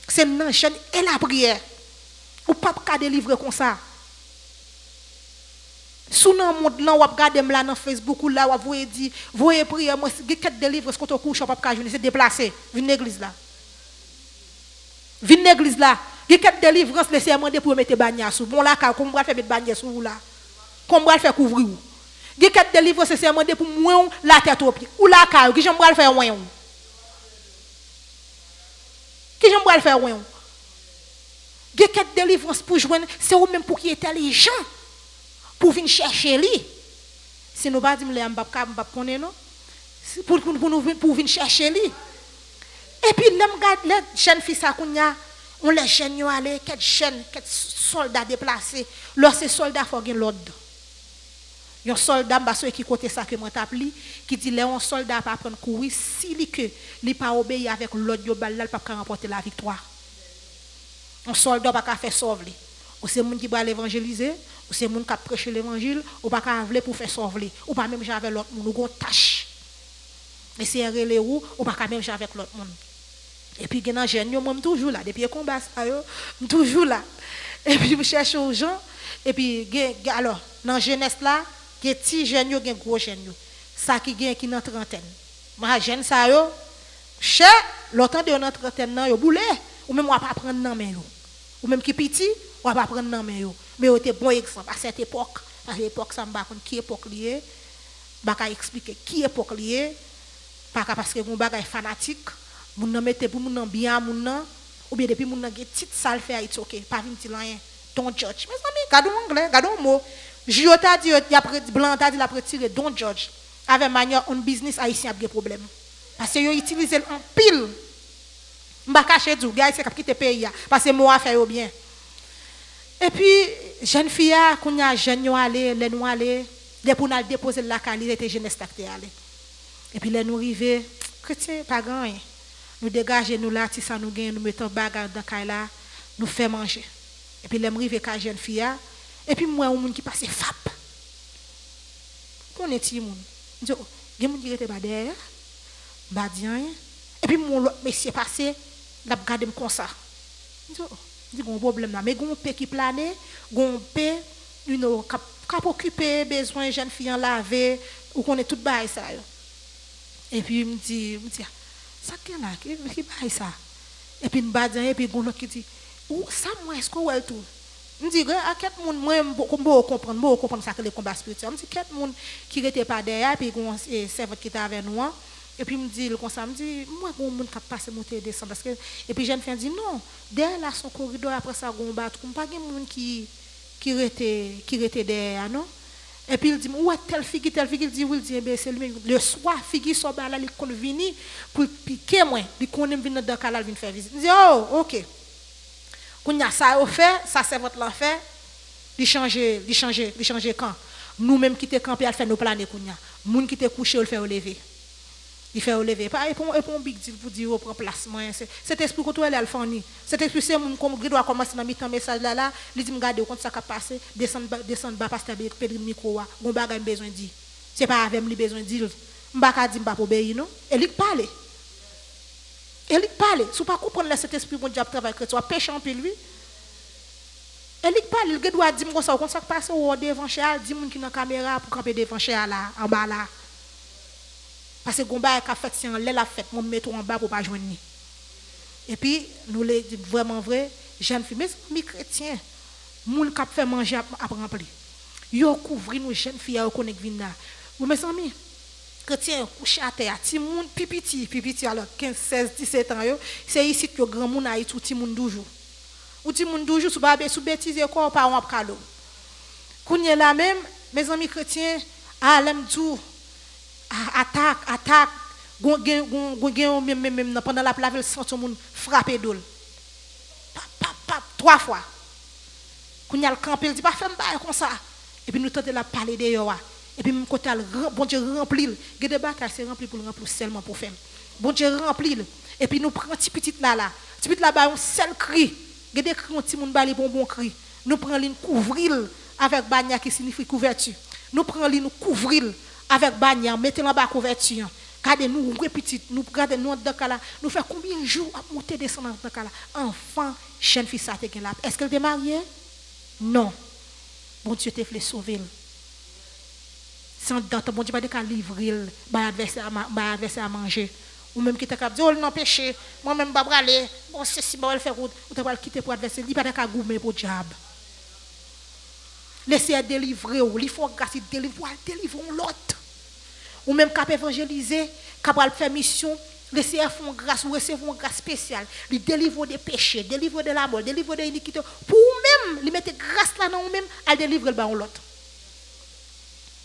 Speaker 5: C'est non jeune et la prière. Ou pas ka délivrer comme ça. Sous nan monde là ou regarder là dans Facebook ou là ou voyez dit voyez prière moi quelques délivrances quand on couche pas ka joindre c'est déplacer vinn l'église là. Vinn l'église là, quelques délivrances laisser demander pour mettre bagna sous. Bon là comme va faire mettre bagna sous vous là. Comme va faire couvrir vous. Quelques délivrances c'est demander pour moi la tête au pied. Ou là qui j'aime va faire ouin. Qui j'aime va faire ouin. Quelques délivrances pour joindre, c'est ou même pour qui est intelligent pour venir chercher lui. Si nous pas dire les m'pa connaître non. Pour venir chercher lui. Et puis les jeunes filles ça kounya on les jeunes yo aller quelques jeunes quelques soldats déplacés. Lorsque soldats faut gen l'ordre. Un soldat parce qui côté ça que moi t'appli qui dit les un soldat pas prendre courir si li que li pas obéir avec l'ordre yo bal là pas remporter la victoire. Un soldat pas faire sauver. Ou c'est moun qui va l'évangéliser, ou c'est moun qui prêcher l'évangile, ou pas vle pour faire sauver, ou pas même avec l'autre moun, ou gon tâche. Mais c'est relé ou pas même avec l'autre moun. Et puis gen jeune yo moi toujours là depuis combat ça yo, toujours là. Et puis je cherche aux gens et puis alors dans jeunesse là, gen petit jeune yo gen gros jeune yo. Ça qui gen qui dans trentaine. Ma jeune ça yo, che l'autant de dans trentaine nan yo boulé ou même on pas prendre nan men yo. Ou même qui petit, on pas prendre nan men yo. Mais c'était bon exemple à cette époque, à l'époque ça m'pa connait qui époque lié, ba ka expliquer qui époque lié, parce que mon bagay fanatique, moun nan mette pour moun nan bien moun nan ou bien depuis moun nan gen petite salle faire it's okay, pas vinn ti rien. Don't judge. Mes amis, gardons anglais, gardons mot. Jio t'a dit y a blanc t'a dit la retirer don't judge. Avec manière on business haïtien a des problèmes. Parce que yo utilise en pile. M'ba cacher du gars c'est cap quitter pays parce que moi faire bien. Et puis jeune fille qu'on a jeune yo aller, les nous aller, les pour nous déposer la qualité était jeunesse tacté aller. Et puis les nous arriver chrétien pas grand. Nous dégager nous là si ça nous gagne nous mettons bagarre dans caille là, nous fait manger. Et puis les m'river ka jeune fille et puis moi un monde qui passe fap. Qu'on est ti monde. Dit gen monde qui était ba derrière. Ba di rien. Et puis mon l'autre monsieur passé, l'a regarder comme ça. Dit gon problème là mais gon paix qui planer, gon paix une cap occuper besoin jeune fille en laver ou qu'on est tout bail ça. Et puis me dit ça qu'est là qui bail ça. Et puis ba di et puis gon l'autre qui dit ou ça moi est-ce qu'on ouais tout. Me dit à quel monde moi comprendre ça que les combats spirituels. Me dit quel monde qui était pas derrière puis gon servante qui était avec nous. Et puis me dit comme ça me dit moi gon monde qui passer monter descendre parce que et puis jeune fille dit non derrière là son corridor après ça gon battre comme pas gen monde qui était derrière non. Et puis il dit ouais telle fille il dit oui il dit ben c'est lui le soir fille so ba là il kon venir pour piquer moi il kon venir dans canal venir faire visite. Il dit oh OK. Kounya ça au fait ça c'est votre l'enfer il changer quand nous même qui te camper à faire nos planer kounya moun qui te couché le faire lever Il fait relever. Pas pour un big deal pour dire reprend placement. Cet esprit contrôle elle fini. Cet esprit c'est mon comme doit commencer dans mi-temps message là, il dit me garder compte ça qui passé, descendre bas pasteur Pedro micro wa, gon bagay besoin dire. C'est pas avec lui besoin dire. M'pa ka dire m'pa obéir non. Et il parle. Il parle. Si pas comprendre cet esprit bon Dieu travail que tu pêche en pile lui. Et il parle, il doit dire comme ça qui passe au devant chez elle, dit moun qui dans caméra pour camper devant chez elle là en bas là. Parce que Gomba a fait si en l'air la fête, mon mettre en bas pour pas joindre. Et puis nous les vraiment vrai, jeunes filles, mes chrétiens, moun qui fait manger à remplir. Yo couvrir nos jeunes filles à connect vinn là. Vous mes amis, chrétiens couché à terre, ti moun pipiti alors 15, 16, 17 ans yo, c'est ici que grand moun a tout ti moun toujours. Ou ti moun toujours sous bêtise quoi pas on cadeau. Kounye là même, mes amis chrétiens, à l'aime tout attaque même pendant la plave sans tout monde frapper d'ol pap 3 fois qu'on y a le camper il dit pas faire bail comme ça et puis nous tenter la parler dehors et puis même côté bon Dieu remplir il des batailles c'est rempli pour le remplir seulement pour faire bon Dieu remplir et puis nous prend petit là petit là-bas un seul cri il des cris petit monde balé bon cri nous prend ligne couvrir avec bagna qui signifie couverture nous prend ligne nous couvrir avec bagna mettez en bas couverture regardez nous petit nous regardez nous dans là nous fait combien de jours à monter descendre dans là enfant jeune fille ça te là est-ce qu'elle est mariée non bon Dieu te fait sauver sans date bon Dieu pas de qu'à livrer ba adversaire à manger ou même qui t'a cap dire oh non péché moi même pas braler bon ceci bon elle fait route ou t'a pas quitter pour adversaire il pas de qu'à goumer pour diable laissez délivrer ou il faut grâce délivrer l'autre ou même cap évangéliser cap faire mission laissez faire grâce ou recevoir grâce spéciale lui délivrer des péchés délivrer de la mort délivrer de l'iniquité pour même lui mettre grâce là dans ou même à délivrer le ba l'autre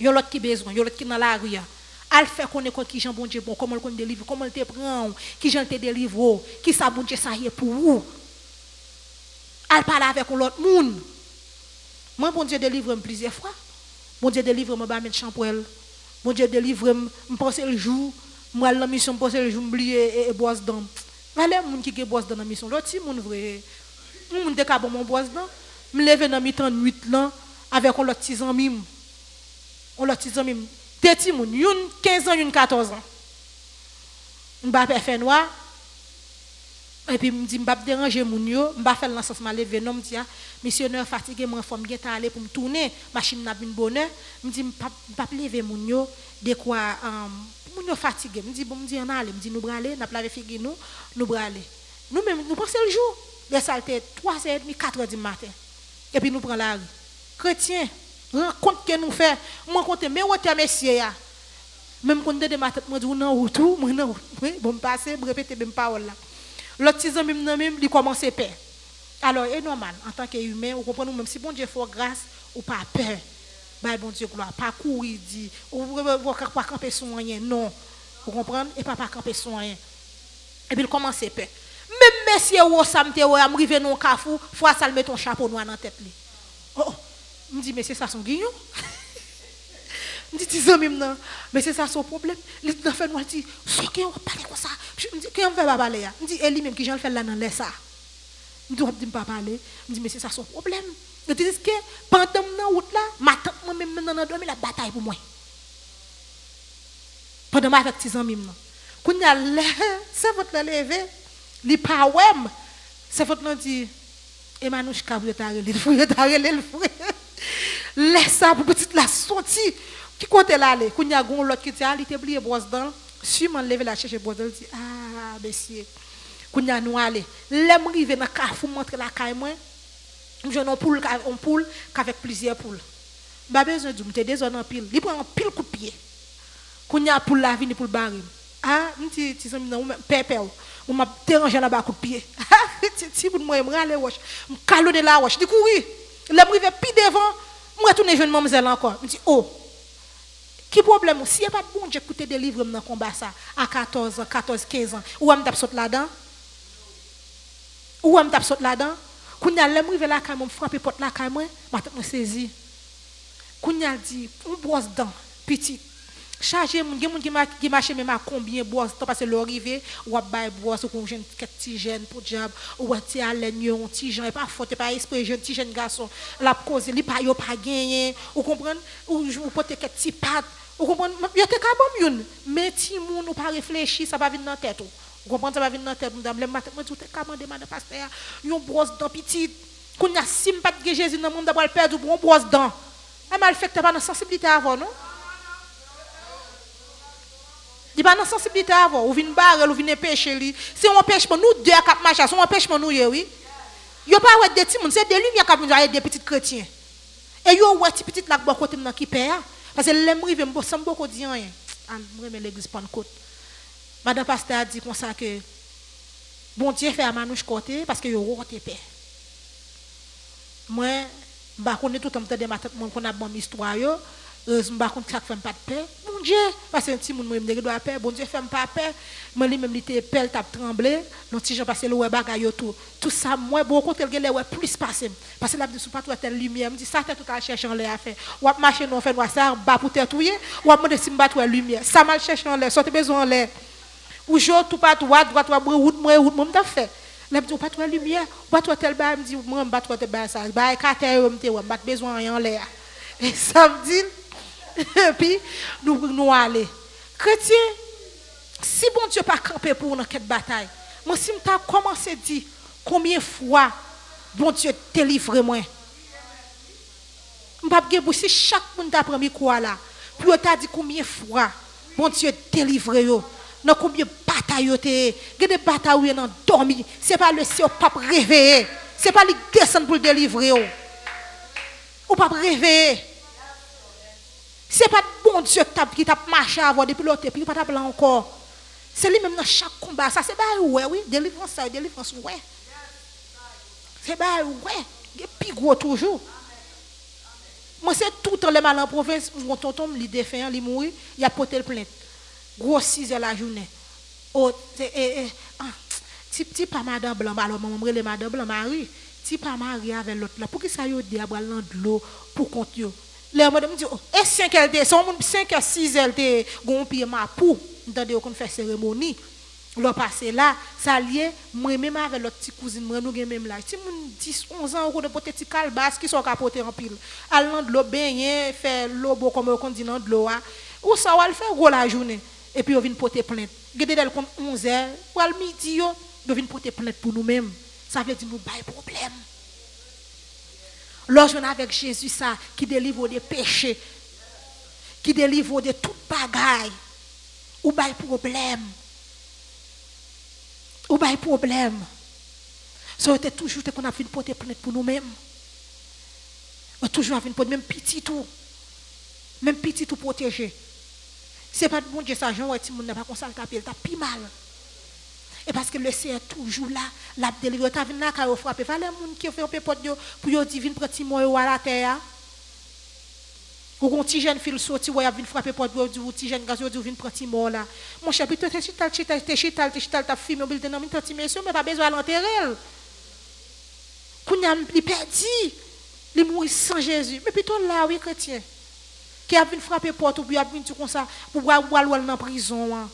Speaker 5: yo l'autre qui besoin yo l'autre qui dans la rue al fait connaître qui Jean bon Dieu bon comment le connaît délivrer comment il te prend qui Jean te délivre qui ça bon Dieu ça y est pour vous al parler avec l'autre monde moi bon Dieu délivre plusieurs fois bon Dieu délivre me ba mettre champoel bon Dieu délivre me passer le jour moi la mission passer le jour oublier et boisse dans valé moun qui boisse dans la mission l'autre si moun vrai moun te ka bon mon boisse dans me lever dans mi-temps nuit là avec l'autre petit ami on l'autre petit ami deux petits moun une 15 ans une 14 ans m'pa faire noir et puis me dit m'pa déranger moun yo m'pa faire dans sens m'a lever non me dit missionnaire fatigué moi faut me aller pour me tourner machine n'a une bonheur me dit m'pa lever moun yo de quoi moun yo fatigué me dit bon me dit on aller me dit nous braler n'a laver figue nous braler nous même nous passer le jour les salté 3h30 4h du matin et puis nous prend la rue chrétien rencontre que nous fait moi compter mais où est messieurs ya même quand de ma tête moi dit non ou tout moi non bon passer répéter même parole là l'autre petit ami même il commence peur alors est normal en tant qu'humain on comprend nous même si bon Dieu fait grâce ou pas peur bah bon Dieu gloire pas courir dit ou pas camper sur rien non vous comprenez et pas camper sur rien et puis il commence peur même messieurs ou ça me arrivé dans Carrefour faut ça le mettre ton chapeau noir dans tête li oh me dit mais c'est ça son guignon me dit tes amis non mais c'est ça son problème il n'a fait moi dit ce qu'on va parler comme ça me dit qu'on va pas parler me dit elle même qui j'en fait là dans l'air ça me dit on dit pas parler me dit mais c'est ça son problème je dis que pendant dans route là ma tante moi même dans dormir la bataille pour moi pendant ma avec tes amis non quand y a c'est votre lever li pas ouais c'est votre non dit Emmanushka vous t'a relé le frère laisse ça pour petite la sortie qui côté là aller quand y a gon l'autre qui dit il était oublié brosse dents sûrement lever la chercher brosse dents dit ah monsieur quand y a nous aller l'aime river dans Carrefour montrer la caille moi je non poule qu'avec plusieurs poules pas besoin de me des en pile il prend un pile coup de pied quand y a poule la venir pour barrer ah me dit ti non pépé on m'a dérangé là bas coup de pied ti pour moi me aller wash me calonner la wash dit courir l'aime river pi devant moi retourner jeune mademoiselle encore me dit oh qui problème si y a pas de bon Dieu qui te délivre dans combat ça à 14 ans 14 15 ans ou am t'a saute là-dedans ou am t'a saute là-dedans quand y a l'aime river là quand me frapper porte là quand moi m'a tête me saisi quand y a dit on brosse dents petit charger moun gen moun qui marche même à combien bois parce que l'arrivée ou bail bois ou qu'on jeune petit jeune pour diable ou ti à l'agneau petit jeune pas faute pas esprit jeune petit jeune garçon la cause li pas yo pas gagner ou comprendre ou porter quelques petit patte ou comprendre yo te ka bon youn mais ti moun ou pas réfléchir ça va venir dans tête ou comprendre ça va venir dans tête madame les matin moi tout te ka mandé madame pasteur yon brosse dent petite qu'on a sim pas de Jésus dans monde d'avoir perdre bon brosse dent et mal fait pas dans sensibilité avant non. Il pas dans sensibilité avant ou vinn barrel ou vinn pêcher li c'est on pêche pour nous deux cap marcher c'est on pêche pour nous oui yo pas ouais des petits monde c'est des lumières cap nous des petits chrétiens et yo ouais petit petit là bon côté dans qui père parce que l'aime rive me sans beaucoup dire rien moi mais l'église Pentecôte madame pasteur a dit comme ça que bon Dieu fait à manouche côté parce que yo roté père moi ba connait tout temps de ma tête mon qu'on a bon histoire yo m'ba contre chaque femme pas de paix bon Dieu parce que un petit monde moi me doit paix bon Dieu fait pas paix moi lui même il était pelle t'a tremblé non petit Jean passer le ouais bagaille tout ça moi bon côté le ouais plus passer parce que là sous pas tout telle lumière me dit ça tête tout à chercher en l'air à faire ou marcher non fait noir ça bas pour tête touyer ou demander si m'ba toi lumière ça mal chercher en l'air sorte besoin en l'air ou jo tout pas droite route moi t'a fait là me dit pas toi lumière pas toi tel bas me dit moi m'ba toi tel bas ça bas carter m'ba besoin en l'air et ça me dit et puis nous aller chrétien si bon Dieu pas camper pour dans cette bataille moi si m'ta commencé dit combien fois bon Dieu délivre moi m'pa gè pour si chaque monde t'a premier quoi là puis t'a dit combien fois bon Dieu délivre yo dans combien bataille yo té des batailles où dans dormi c'est pas le ciel pas réveiller c'est pas lui descendre pour délivrer yo ou pas réveiller. C'est pas bon Dieu qui t'a marché avant depuis l'autre puis pas t'a blanc encore. C'est lui même dans chaque combat ça c'est pas ouais oui délivrance ça délivrance ouais. C'est pas ouais, il plus gros toujours. Moi c'est tout le mal en province mon tonton me défend il mourir, il a porté le plainte. Gros 6 heures la journée. Oh petit pas madame blanc alors maman me les madame blanc Marie, petit pas marié avec l'autre là pour que ça yo diable dans de l'eau pour compte yo. Les madame me dit et 5 LT son 5 à 6 LT gon pied ma pour entendez qu'on fait cérémonie le passé là ça lié moi même avec l'autre petite cousine moi nous même là si mon 10 11 ans de porter petit calebasse qui sont capoter en pile allant de l'eau baigner faire l'eau beau comme on dit dans de l'eau ou ça va le faire gros la journée et puis on vient porter plainte gardez d'elle comme 11h pour le midi yo vient porter plainte pour nous mêmes ça veut dire nous bail problème. Lorsqu'on avec Jésus ça qui délivre des péchés, qui délivre de toute bagaille, ou pas problème. Ou pas problème. Ça était toujours qu'on a fait porter plainte pour nous-mêmes. On toujours fait porter même petit tout. Même petit tout protéger. C'est pas de bon Dieu ça Jean ouais ti moun n'a pas comme ça le taper, t'a pi mal. Et parce que le Seigneur est toujours là, la délivre ta vinn là ka yo frapper. Fallait moun qui fait porte yo pour yo di vinn prendre ti moi à la terre. Ou gon ti jeune fille sorti ouais vinn frapper porte yo di ti jeune gars yo di vinn prendre ti mort là. Mon cher plutôt chital ta fille mobile dans min ti monsieur mais pas besoin l'enterrer. Kounya li perdi, li mourir sans Jésus. Mais plutôt là oui chrétien. Qui a vinn frapper porte ou puis a vinn tout comme ça pour aller dans prison.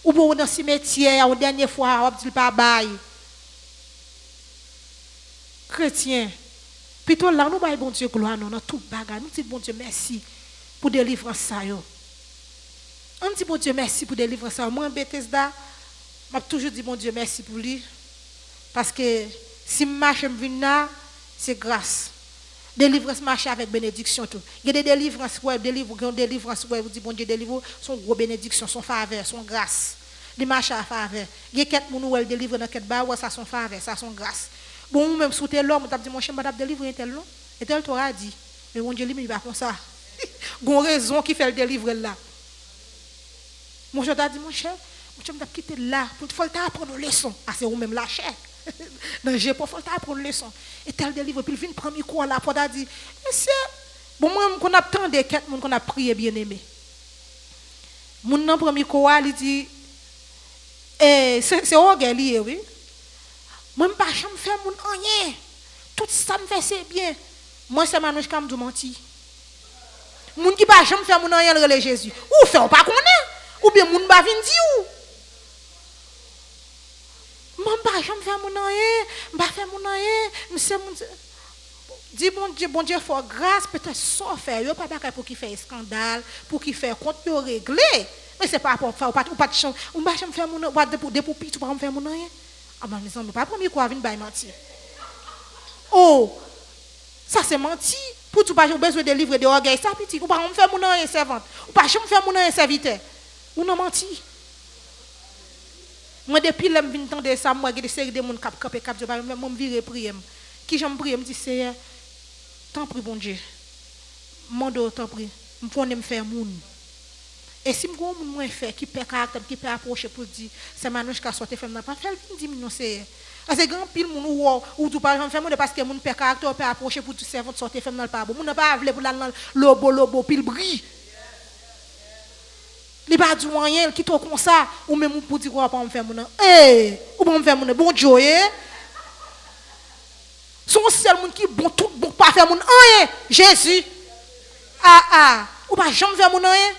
Speaker 5: Ou pour dans cimetière la dernière fois on dit pas bail chrétien plutôt là nous bail bon Dieu gloire non dans toute bagarre nous dit bon Dieu merci pour délivrance ça yo on dit bon Dieu merci pour délivrance ça moi Bethesda m'a toujours dit bon Dieu merci pour lui parce que si marche me vinn là c'est grâce délivrance marche avec bénédiction tout il y a des délivrances ouais délivrance ouais vous dit bon Dieu délivre son gros bénédiction son faveur son grâce les marche à faveur il y a quatre moun ou délivre dans quatre bas ouais ça son faveur ça son grâce bon même sous tel l'homme t'a dit mon chien pas délivrer tel non et tel t'aura dit mais bon Dieu lui il va comme ça gon raison qui fait le délivrer là mon chien t'a dit mon cher m'a quitté là pour faut t'apprendre leçon ah c'est ou même la chair dans j'ai pas faut apprendre leçon et tel délivre puis il vient prendre micro là pour t'a dit monsieur bon moi qu'on a tant de quatre monde qu'on a prié bien aimé mon nan premier quoi il dit c'est orgueil oui moi pas jamais faire mon rien tout ça me fait c'est bien moi c'est manouche comme du menti Moun qui pas jamais faire moun rien relé Jésus. Ou fait on pas connaît ou bien moun pas vinn di ou. Moi pas jamais faire moun rien, pas faire moun rien, monsieur moun dis bon Dieu faut grâce peut-être sans faire yo pas pour qui fait scandale, pour qui fait compte yo réglé. Mais c'est pas pour faire ou pas de chance, on pas jamais faire moun pas de pour pit ou pas faire moun rien. Ah ben mes amis pas premier quoi vinn bay mentir. Oh, ça c'est menti. Pour tout pas besoin de livrer de orgueil ça petit ou pas on faire moun rien servante. Ou pas jamais faire moun rien serviteur. Ou non menti. Moi depuis l'aime vinn tendre ça moi des série de monde cap je pas me virer prier. Qui j'aime prier me dit Seigneur tant prie bon Dieu. Mando tant prie. Me connais me faire moun. Et si me gon moun moins fait qui perd caractère qui peut approcher pour dire c'est manouche qui sortir femme n'a pas fait 10 millions c'est parce que grand pile moun ou tout pas faire moun parce que moun perd caractère peut approcher pour tout servant sortir femme n'a pas bon. Moun n'a pas vle pour la lobo pile brille. Li pas du rien qui trop comme ça ou même pour dire quoi pas me faire moun. Ou pas me faire moun bon Dieu son seul monde qui bon tout bon pas faire moun rien Jésus ou pas jamais faire moun rien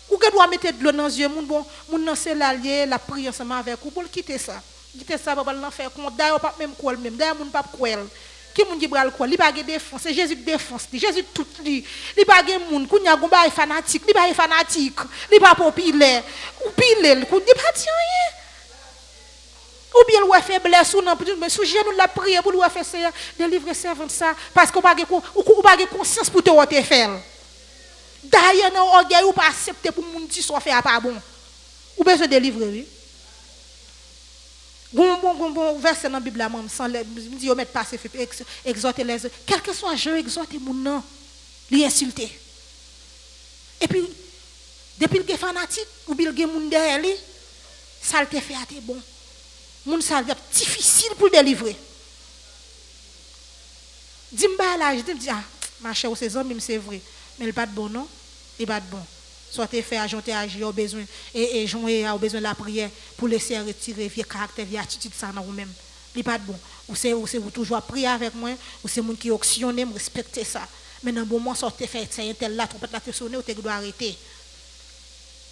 Speaker 5: ou que doit mettre de l'eau dans les yeux moun bon moun nan c'est l'allié la prière ensemble avec ou pour quitter ça pour pas l'en faire compte d'ailleurs pas même quoi même d'ailleurs moun pas quoi qui moun dit bral quoi li pas défense c'est Jésus qui défense Jésus tout li pas moun kounya gon ba fanatique li pas fanatique li pas populaire ou pile kou dit pas ti rien. Ou bien le faiblesse ou non, mais sous genou la prière pour le faire Seigneur délivrer servant ça parce qu'on pas de conscience pour te faire. D'ailleurs non orgueil ou pas accepter pour moun ti soit faire pas bon. Ou besoin délivrer oui. Bon verset dans la Bible là même sans me dit mettre passer exhorter les quel que soit je exhorter moun non, li insulter. Et puis depuis le fanatique ou bien le moun derrière lui ça le te fait à te bon. Moun ça va difficile pour délivrer. Dimba là, je te dis ma chère ces hommes c'est vrai, mais il pas de bon non, il pas de bon. Soit te fait ajouter agir au besoin et joindre au besoin de la prière pour laisser retirer vieux caractère, vieille attitude ça dans vous-même. Il pas de bon. Ou c'est vous toujours prier avec moi, ou c'est moun qui auctionner, respecter ça. Mais dans bon moment soit te fait c'est tel là trompette la te sonner ou te doit arrêter.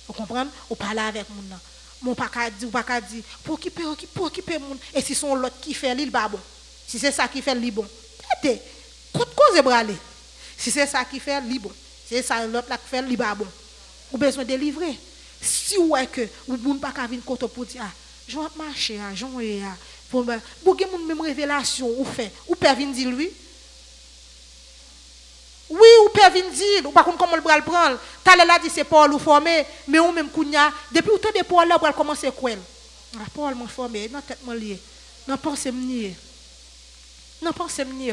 Speaker 5: Vous comprenez? Ou parler avec moun nan. Mon pas qu'à dire pour occuper moun et si son l'autre qui fait l'il pas bon si c'est ça qui fait li bon tête cause bralé si c'est ça qui fait li bon c'est ça l'autre là qui fait li pas bon ou besoin délivrer si ouais que ou moun pas qu'à venir côté pour dire je vais marcher pour moun même révélation ou fait ou peut venir dire lui oui ou peut venir dire ou par contre comment le bras le prendre t'allais là dit c'est Paul ou formé mais ou même kounya depuis autant de Paul là pour commencer quoi Paul m'a formé dans tête moi lié non pensez me nier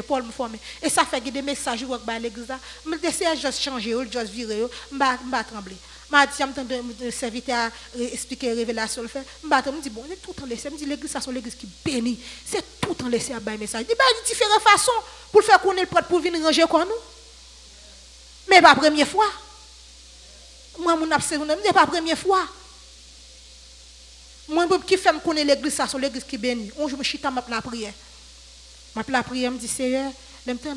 Speaker 5: Paul me formé et ça fait des messages ou ba l'église là me essayer juste changer ou juste virer m'a trembler m'a dit me serviteur expliquer révélation le fait m'a me dit bon tout temps laisser me dit l'église ça sont l'église qui bénit c'est tout temps laisser à ba message dit ba différentes façons pour faire qu'on est prêt pour venir ranger quoi nous. Mais pas première fois. Moi, mon absence, n'est pas première fois. Moi, qui fait me connaître l'église, ça, c'est l'église qui bénit. On joue me chita la prière. La prière me dit, Seigneur, même temps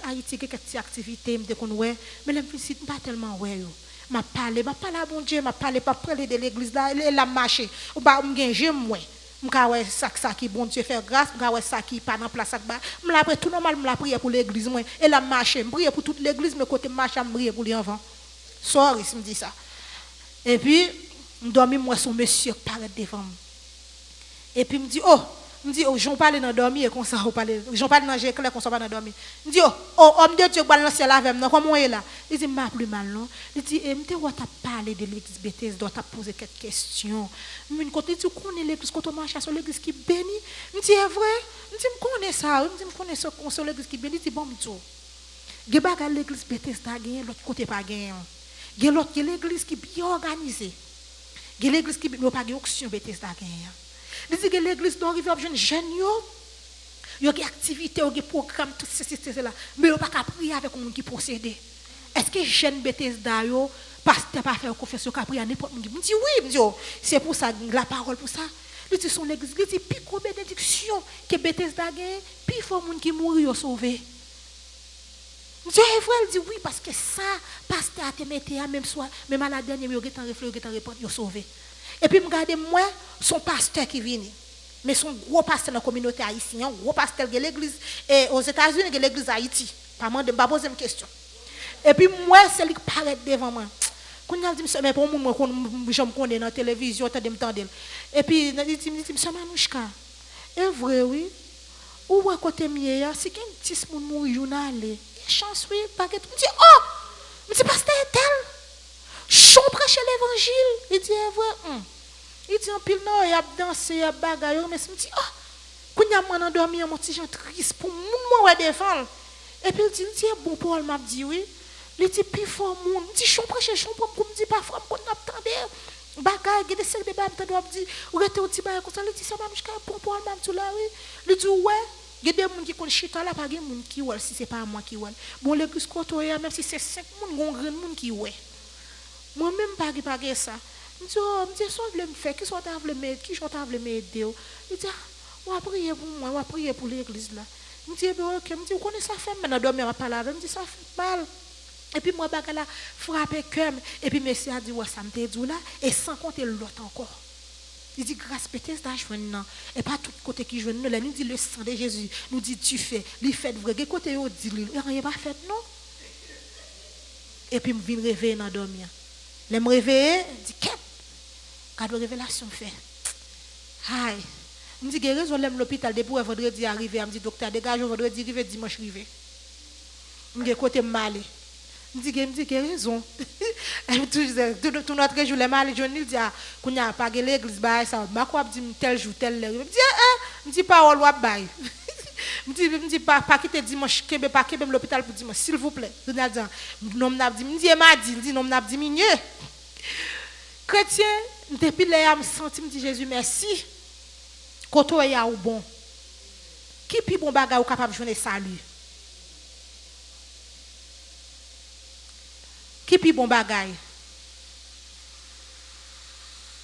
Speaker 5: à Haïti, quelques activités, me déconne, mais le visite pas tellement ouais. Ma parler à bon Dieu, ma parler pas parler de l'église là, elle a marché. Ou ba me j'aime moi. M'ka ouais ça qui bon Dieu faire grâce, m'ka ouais ça qui pas dans place ça ba. M'la après tout normal m'la prier pour l'église moi. Elle a marché, prier pour toute l'église mais côté marché prier pour les enfants. Sorry, me dit ça. Et puis m'dormi moi son monsieur paraît devant. Et puis me dit j'en parle dans dormir comme ça on parle. J'en parle dans j'ai clair comme ça pas dans dormir. Me dit homme de Dieu balance ciel avec moi comment est là. Il dit m'a plus mal non. Il dit m'te ou t'a parler de l'église Bethesda, doit t'a poser quelques questions. Une côté tu connais l'église quand on marche sur l'église qui bénit. Me dit est vrai. Me dit me connais ça, me dit me connais ça sur l'église qui bénit, dit bon me tout. Ge baga l'église Bethesda gagne l'autre côté pas gagne. Ge l'autre l'église qui bien organisée. Ge l'église qui pas gagne auction Bethesda gagne. Il dit que l'église doit arriver à jeune il y a des activités, il y a des programmes, tout cela. Mais il n'y a pas qu'à prier avec un qui procède. Est-ce que jeune Bethesda, pasteur pas faire confession qu'à prier à n'importe qui? Je dis oui, c'est pour ça, la parole pour ça. Il dit son église, il dit, puis combien bénédiction que Bethesda gagne, puis il faut que les gens qui mourent sauver. Dieu est vrai, il dit oui, parce que ça, pasteur a te metté à même soir, même à la dernière, il a réfléchi, il a sauvé. Et puis, regardez, moi, son pasteur qui vient, mais son gros pasteur dans la communauté haïtienne, un gros pasteur de l'église, et aux États-Unis, de l'église Haïti. Pas moi, je ne vais pas poser une question. Et puis, moi, c'est lui qui paraît devant moi. Quand il dit, mais pour moi, je me connais dans la télévision, je m'entends. Et puis, il dit, monsieur Manouchka, est vrai, oui. Ou à côté mieux, si quelqu'un petit monde mourir, il y a une chance, oui, baguette. Il dit, oh, mais c'est pasteur tel. Chon prêche l'évangile. Il dit, est vrai. Il dit, en pile, non, il a dansé, il a bagaille. Mais il me dit, oh, quand il y a un endormi, un petit gens triste, pour moi, ouais, défendre. Et puis, il dit, bon, Paul m'a dit, oui. Il dit, puis fort, moun. Il dit, chon prêche, chon prêche, comme dit, pas femme, qu'on attendait. Bagaille, il y a des sectes de bab, il dit, ou rete au petit bail, comme ça, il dit, ça m'a dit, bon, Paul m'a dit, là, oui. Il dit, ouais. Il y a des gens qui connaissent chita là, pas des gens qui ouent, si ce n'est pas moi qui ouent. Bon, l'église côtoyée, même si c'est 5 personnes, il y a un grand monde qui ouent. Moi-même, pas ça. Je dis, oh, je dis, soit me faire, qui soit t'avle m'aider, qui soit t'avle m'aider. Il dit, on va prier pour moi, on va prier pour l'église là. Je dis, ok, je dis, vous connaissez ça fait, maintenant, dormir à parler avec, je dis, ça fait mal. Et puis, moi, je là, frappé cœur. Et puis, monsieur a dit, ouais, ça me dit là, et sans compter l'autre encore. Il dit, grâce peut-être à joindre, et pas tout côté qui joue nous. Là, nous dit le sang de Jésus, nous dit, tu fais, il fait vrai. Quel côté il dit, il rien pas fait, non? Et puis, je viens réveiller dans dormir. Je me réveille, je dis, qu'est-ce que la révélation fait? Aïe. Je me dis, j'ai raison, je l'hôpital, depuis vendredi arrivé, je me dis, docteur, dégage, vendredi arrivé, dimanche arrivé. Je dis, côté mal. Je me dis, j'ai raison. Tout notre jour, les mal, je dis, qu'on n'a pas l'église, ça, je dis, tel jour, tel heure. Je dis, parole, je dis, pas quitter dimanche, pas quitter l'hôpital pour dimanche, s'il vous plaît. Je dis, non, je dis, non, je dis, chrétien, depuis là, je me sens, me dit Jésus, merci. Quand tu es au bon, qui est bon bagage capable de jouer salut? Qui est bon bagage?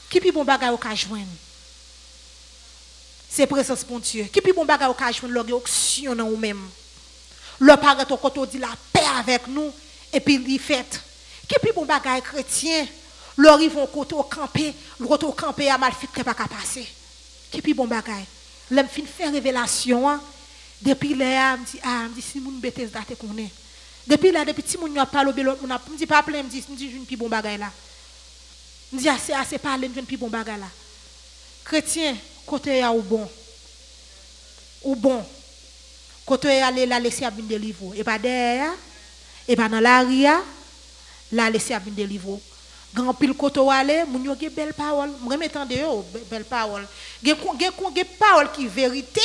Speaker 5: Qui est bon bagage au cas joindre? C'est présence pour Dieu. Qui est bon bagage au cas joindre l'onction en nous-mêmes? Le parent ton côté dit la paix avec nous et puis il fait. Qui est bon bagage chrétien? Leur ils vont côté au camper, le côté au camper a mal fait que pas passer. Qui est bon bagage? L'aime fin faire révélation depuis là me dit si moun Bethesda te connaît. Depuis là depuis petit moun a parlé l'autre moun me dit pas plein me dit une pi bon bagage là. Me dit assez parler une pi bon bagage là. Chrétien côté ya ou bon. Ou bon. Côté aller la laisser à venir délivrer et pas derrière et pas dans l'arrière la laisser à venir délivrer. Grand pile côté aller moun yo gen belle parole me remettant de yo belle parole. Gen parole qui vérité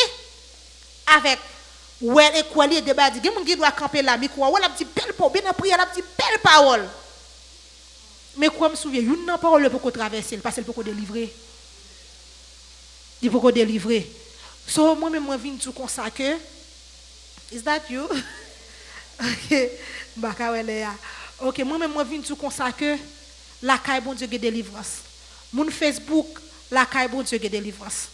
Speaker 5: avec ouais et quoi les débat dit gen moun qui doit camper là micro ouais la dit belle parole bien prière la dit belle parole. Mais quoi me souviens une parole pour traverser parce qu'elle peut délivrer. Il peut délivrer. So moi même moi vinn tout comme ça que is that you? OK. OK, moi même moi vinn tout comme ça que la caille bon Dieu de délivrance. Mon Facebook, la caille bon Dieu de délivrance.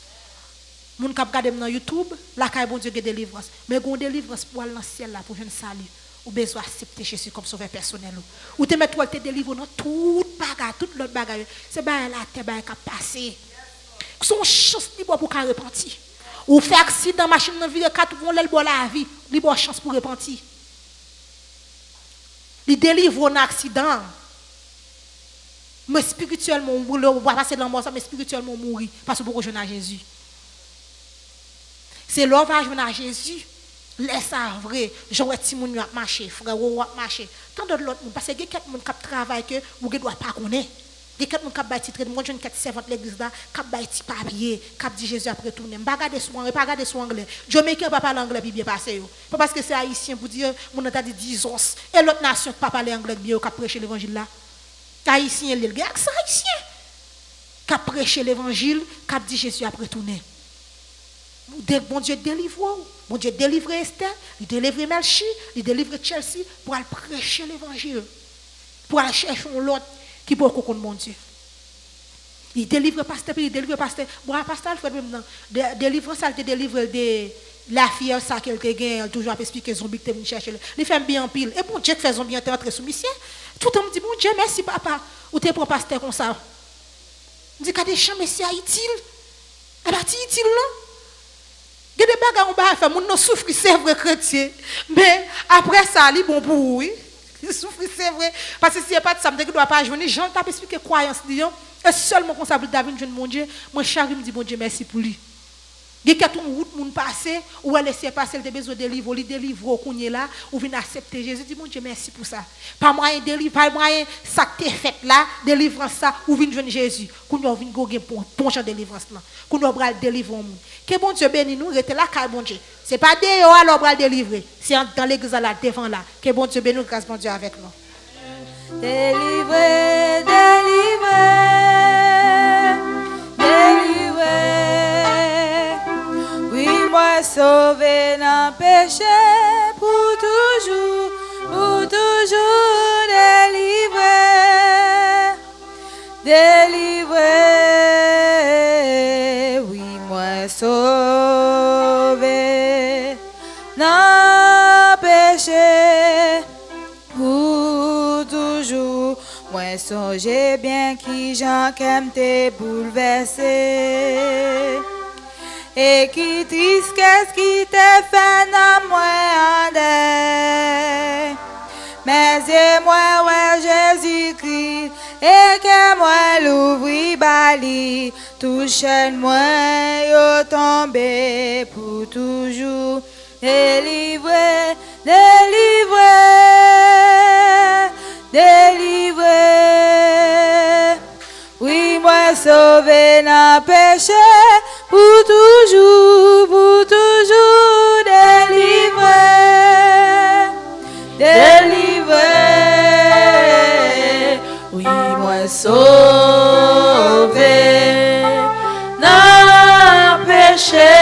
Speaker 5: Mon k'ap gade dans YouTube, la caille bon Dieu de délivrance. Mais gon délivrance pour aller dans ciel là pour jeune salut. Ou besoin accepter Jésus comme sauveur personnel. Ou te mettre te délivrer dans toute bagarre, toute l'autre bagarre. C'est ba la te ba ka passer. Son chance libre pour ka repentir. Ou faire accident machine dans ville 4 vont l'aile la vie, libre chance pour repentir. Il délivre un accident. Mais spirituellement, on va passer dans le mort, mais spirituellement, mourir parce que pour rejoindre à Jésus. C'est l'homme va rejoindre à Jésus. Laisse ça vrai. J'aurais dit mon a marché, frère, ou a marché. Tant d'autres l'autre parce que il y a quelqu'un qui travaille que vous ne doit pas connaître. Il y a quelqu'un qui bâti très moi jeune qui servante l'église là, qui bâti papier, qui dit Jésus après tourner. Pas regarder son pas regarder son anglais. Jamaïcain pas parler anglais bien passé yo. Pas parce que c'est haïtien pour dire mon a dit 10 os et l'autre nation pas parler anglais bien qui prêcher l'évangile là. Haïtien, il y a accent haïtien. Qui a prêché l'évangile, qui a dit Jésus après tourner. Bon Dieu délivre. Bon Dieu délivre Esther, il délivre Melchi, il délivre Chelsea pour aller prêcher l'évangile. Pour aller chercher l'autre qui peut connaître mon Dieu. Il délivre pasteur, puis il délivre pasteur. Bon, pasteur Alfred même non. Délivrance, il te délivre La fille, ça qu'elle te gagne, elle toujours expliquer zombie que tu es venu chercher. Il fait bien en pile. Et bon Dieu qui fait zombie, tu es entré sous mission. Tout le monde dit, bon Dieu, merci papa. Ou tu prends pasteur comme ça. Je dis, quand des chambres, c'est utile. Eh bien, c'est utile, non? Il y a des bagages, on va faire, on souffre, c'est vrai, chrétien. Mais après ça, il est bon pour vous, oui. Il souffre, c'est vrai. Parce que si il n'y a pas de ça, je ne dois pas jouer. Jean t'a expliqué croyance, et seulement quand ça veut David, je mon Dieu, moi, Charles me dit, bon Dieu, merci pour lui. Il y a une route moun passer ou elle laisser passer, elle a besoin de délivrer, il délivre au kounye là ou vient accepter Jésus. Dit mon Dieu merci pour ça. Pas moyen délivre, pas moyen ça que tu fait là, délivrance ça ou vient joindre Jésus. Kounye vient goger ponche délivrance là. Kounye bral délivrer monde. Que bon Dieu bénisse nous, rete là car bon Dieu. C'est pas dehors alors bral délivrer, c'est dans l'église là devant là. Que bon Dieu bénisse nous, grâce bon Dieu avec nous.
Speaker 1: Délivré, délivré. Moi sauvé dans le péché pour toujours délivré, délivré, oui, moi sauvé dans le péché pour toujours. Moi songez bien qui Jean qu'aime te bouleversé. Et qui triste qu'est-ce qui te fait dans moi en deuil. Mais c'est moi, ouais, Jésus-Christ, et que moi l'ouvri bali, touche moi, yo tombé pour toujours. Délivré, délivré, délivré. Oui, moi sauvé dans le péché, pour toujours délivré, délivré. Oui, moi sauvé dans le péché,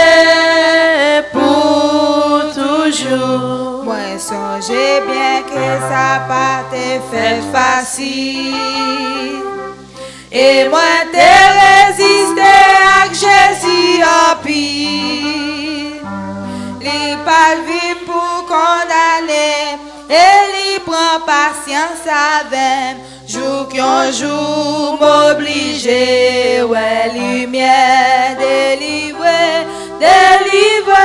Speaker 1: pour toujours. Moi songez bien que ça pas te fait facile. Et moi te résister à Jésus en pile. Il pas vivre pour condamner et il prend patience avec. Jour qu'un jour m'obliger, ouais, lumière délivrée, délivrée,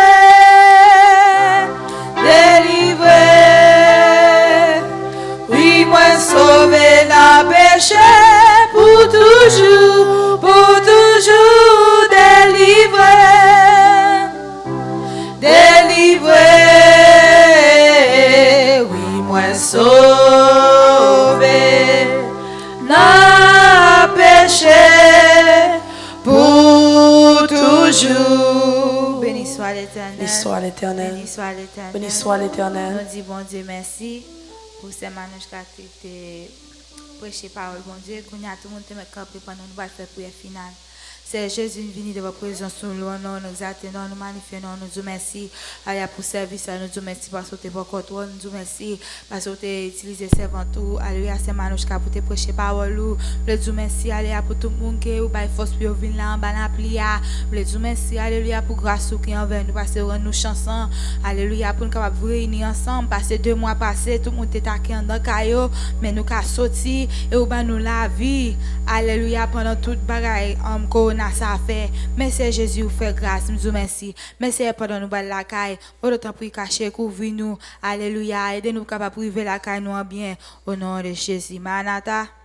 Speaker 1: délivrée. Oui, moi sauvé dans le péché. Pour toujours délivré, délivré, oui, moi sauvé, n'a péché, pour toujours. Béni soit l'Éternel.
Speaker 3: Béni soit l'Éternel.
Speaker 1: Béni soit l'Éternel.
Speaker 3: Béni soit l'Éternel.
Speaker 1: Nous disons bon Dieu merci pour ces manouches qui étaient prêcher parole, bon Dieu, qu'on y a tout le monde qui m'a campé pendant nous faire prière finale. C'est Jésus venu de votre présence sur nous, nous exaltons, nous magnifions, nous disons merci pour service, nous disons merci parce que tu es pour contrôle, nous disons merci parce que tu as utilisé servant tout, alléluia, c'est Manouchka pour te prêcher parole, nous disons merci, alléluia, pour tout le monde qui a force pour venir là en bas la plia, nous disons merci, alléluia, pour grâce qui est envers nous, parce que nous chansons, alléluia, pour nous capables de réunir ensemble, parce que 2 mois passés, tout le monde était taqué en dans caillou, mais nous avons sorti et nous la vie, alléluia, pendant toute bagaille, ça a fait. Merci Jésus, vous fait grâce, nous disons merci. Merci pendant nous la caille, pour le temps pour cacher, couvrir nous. Alléluia, aidez-nous capables de priver la caille nous en bien. Au nom de Jésus. Manata.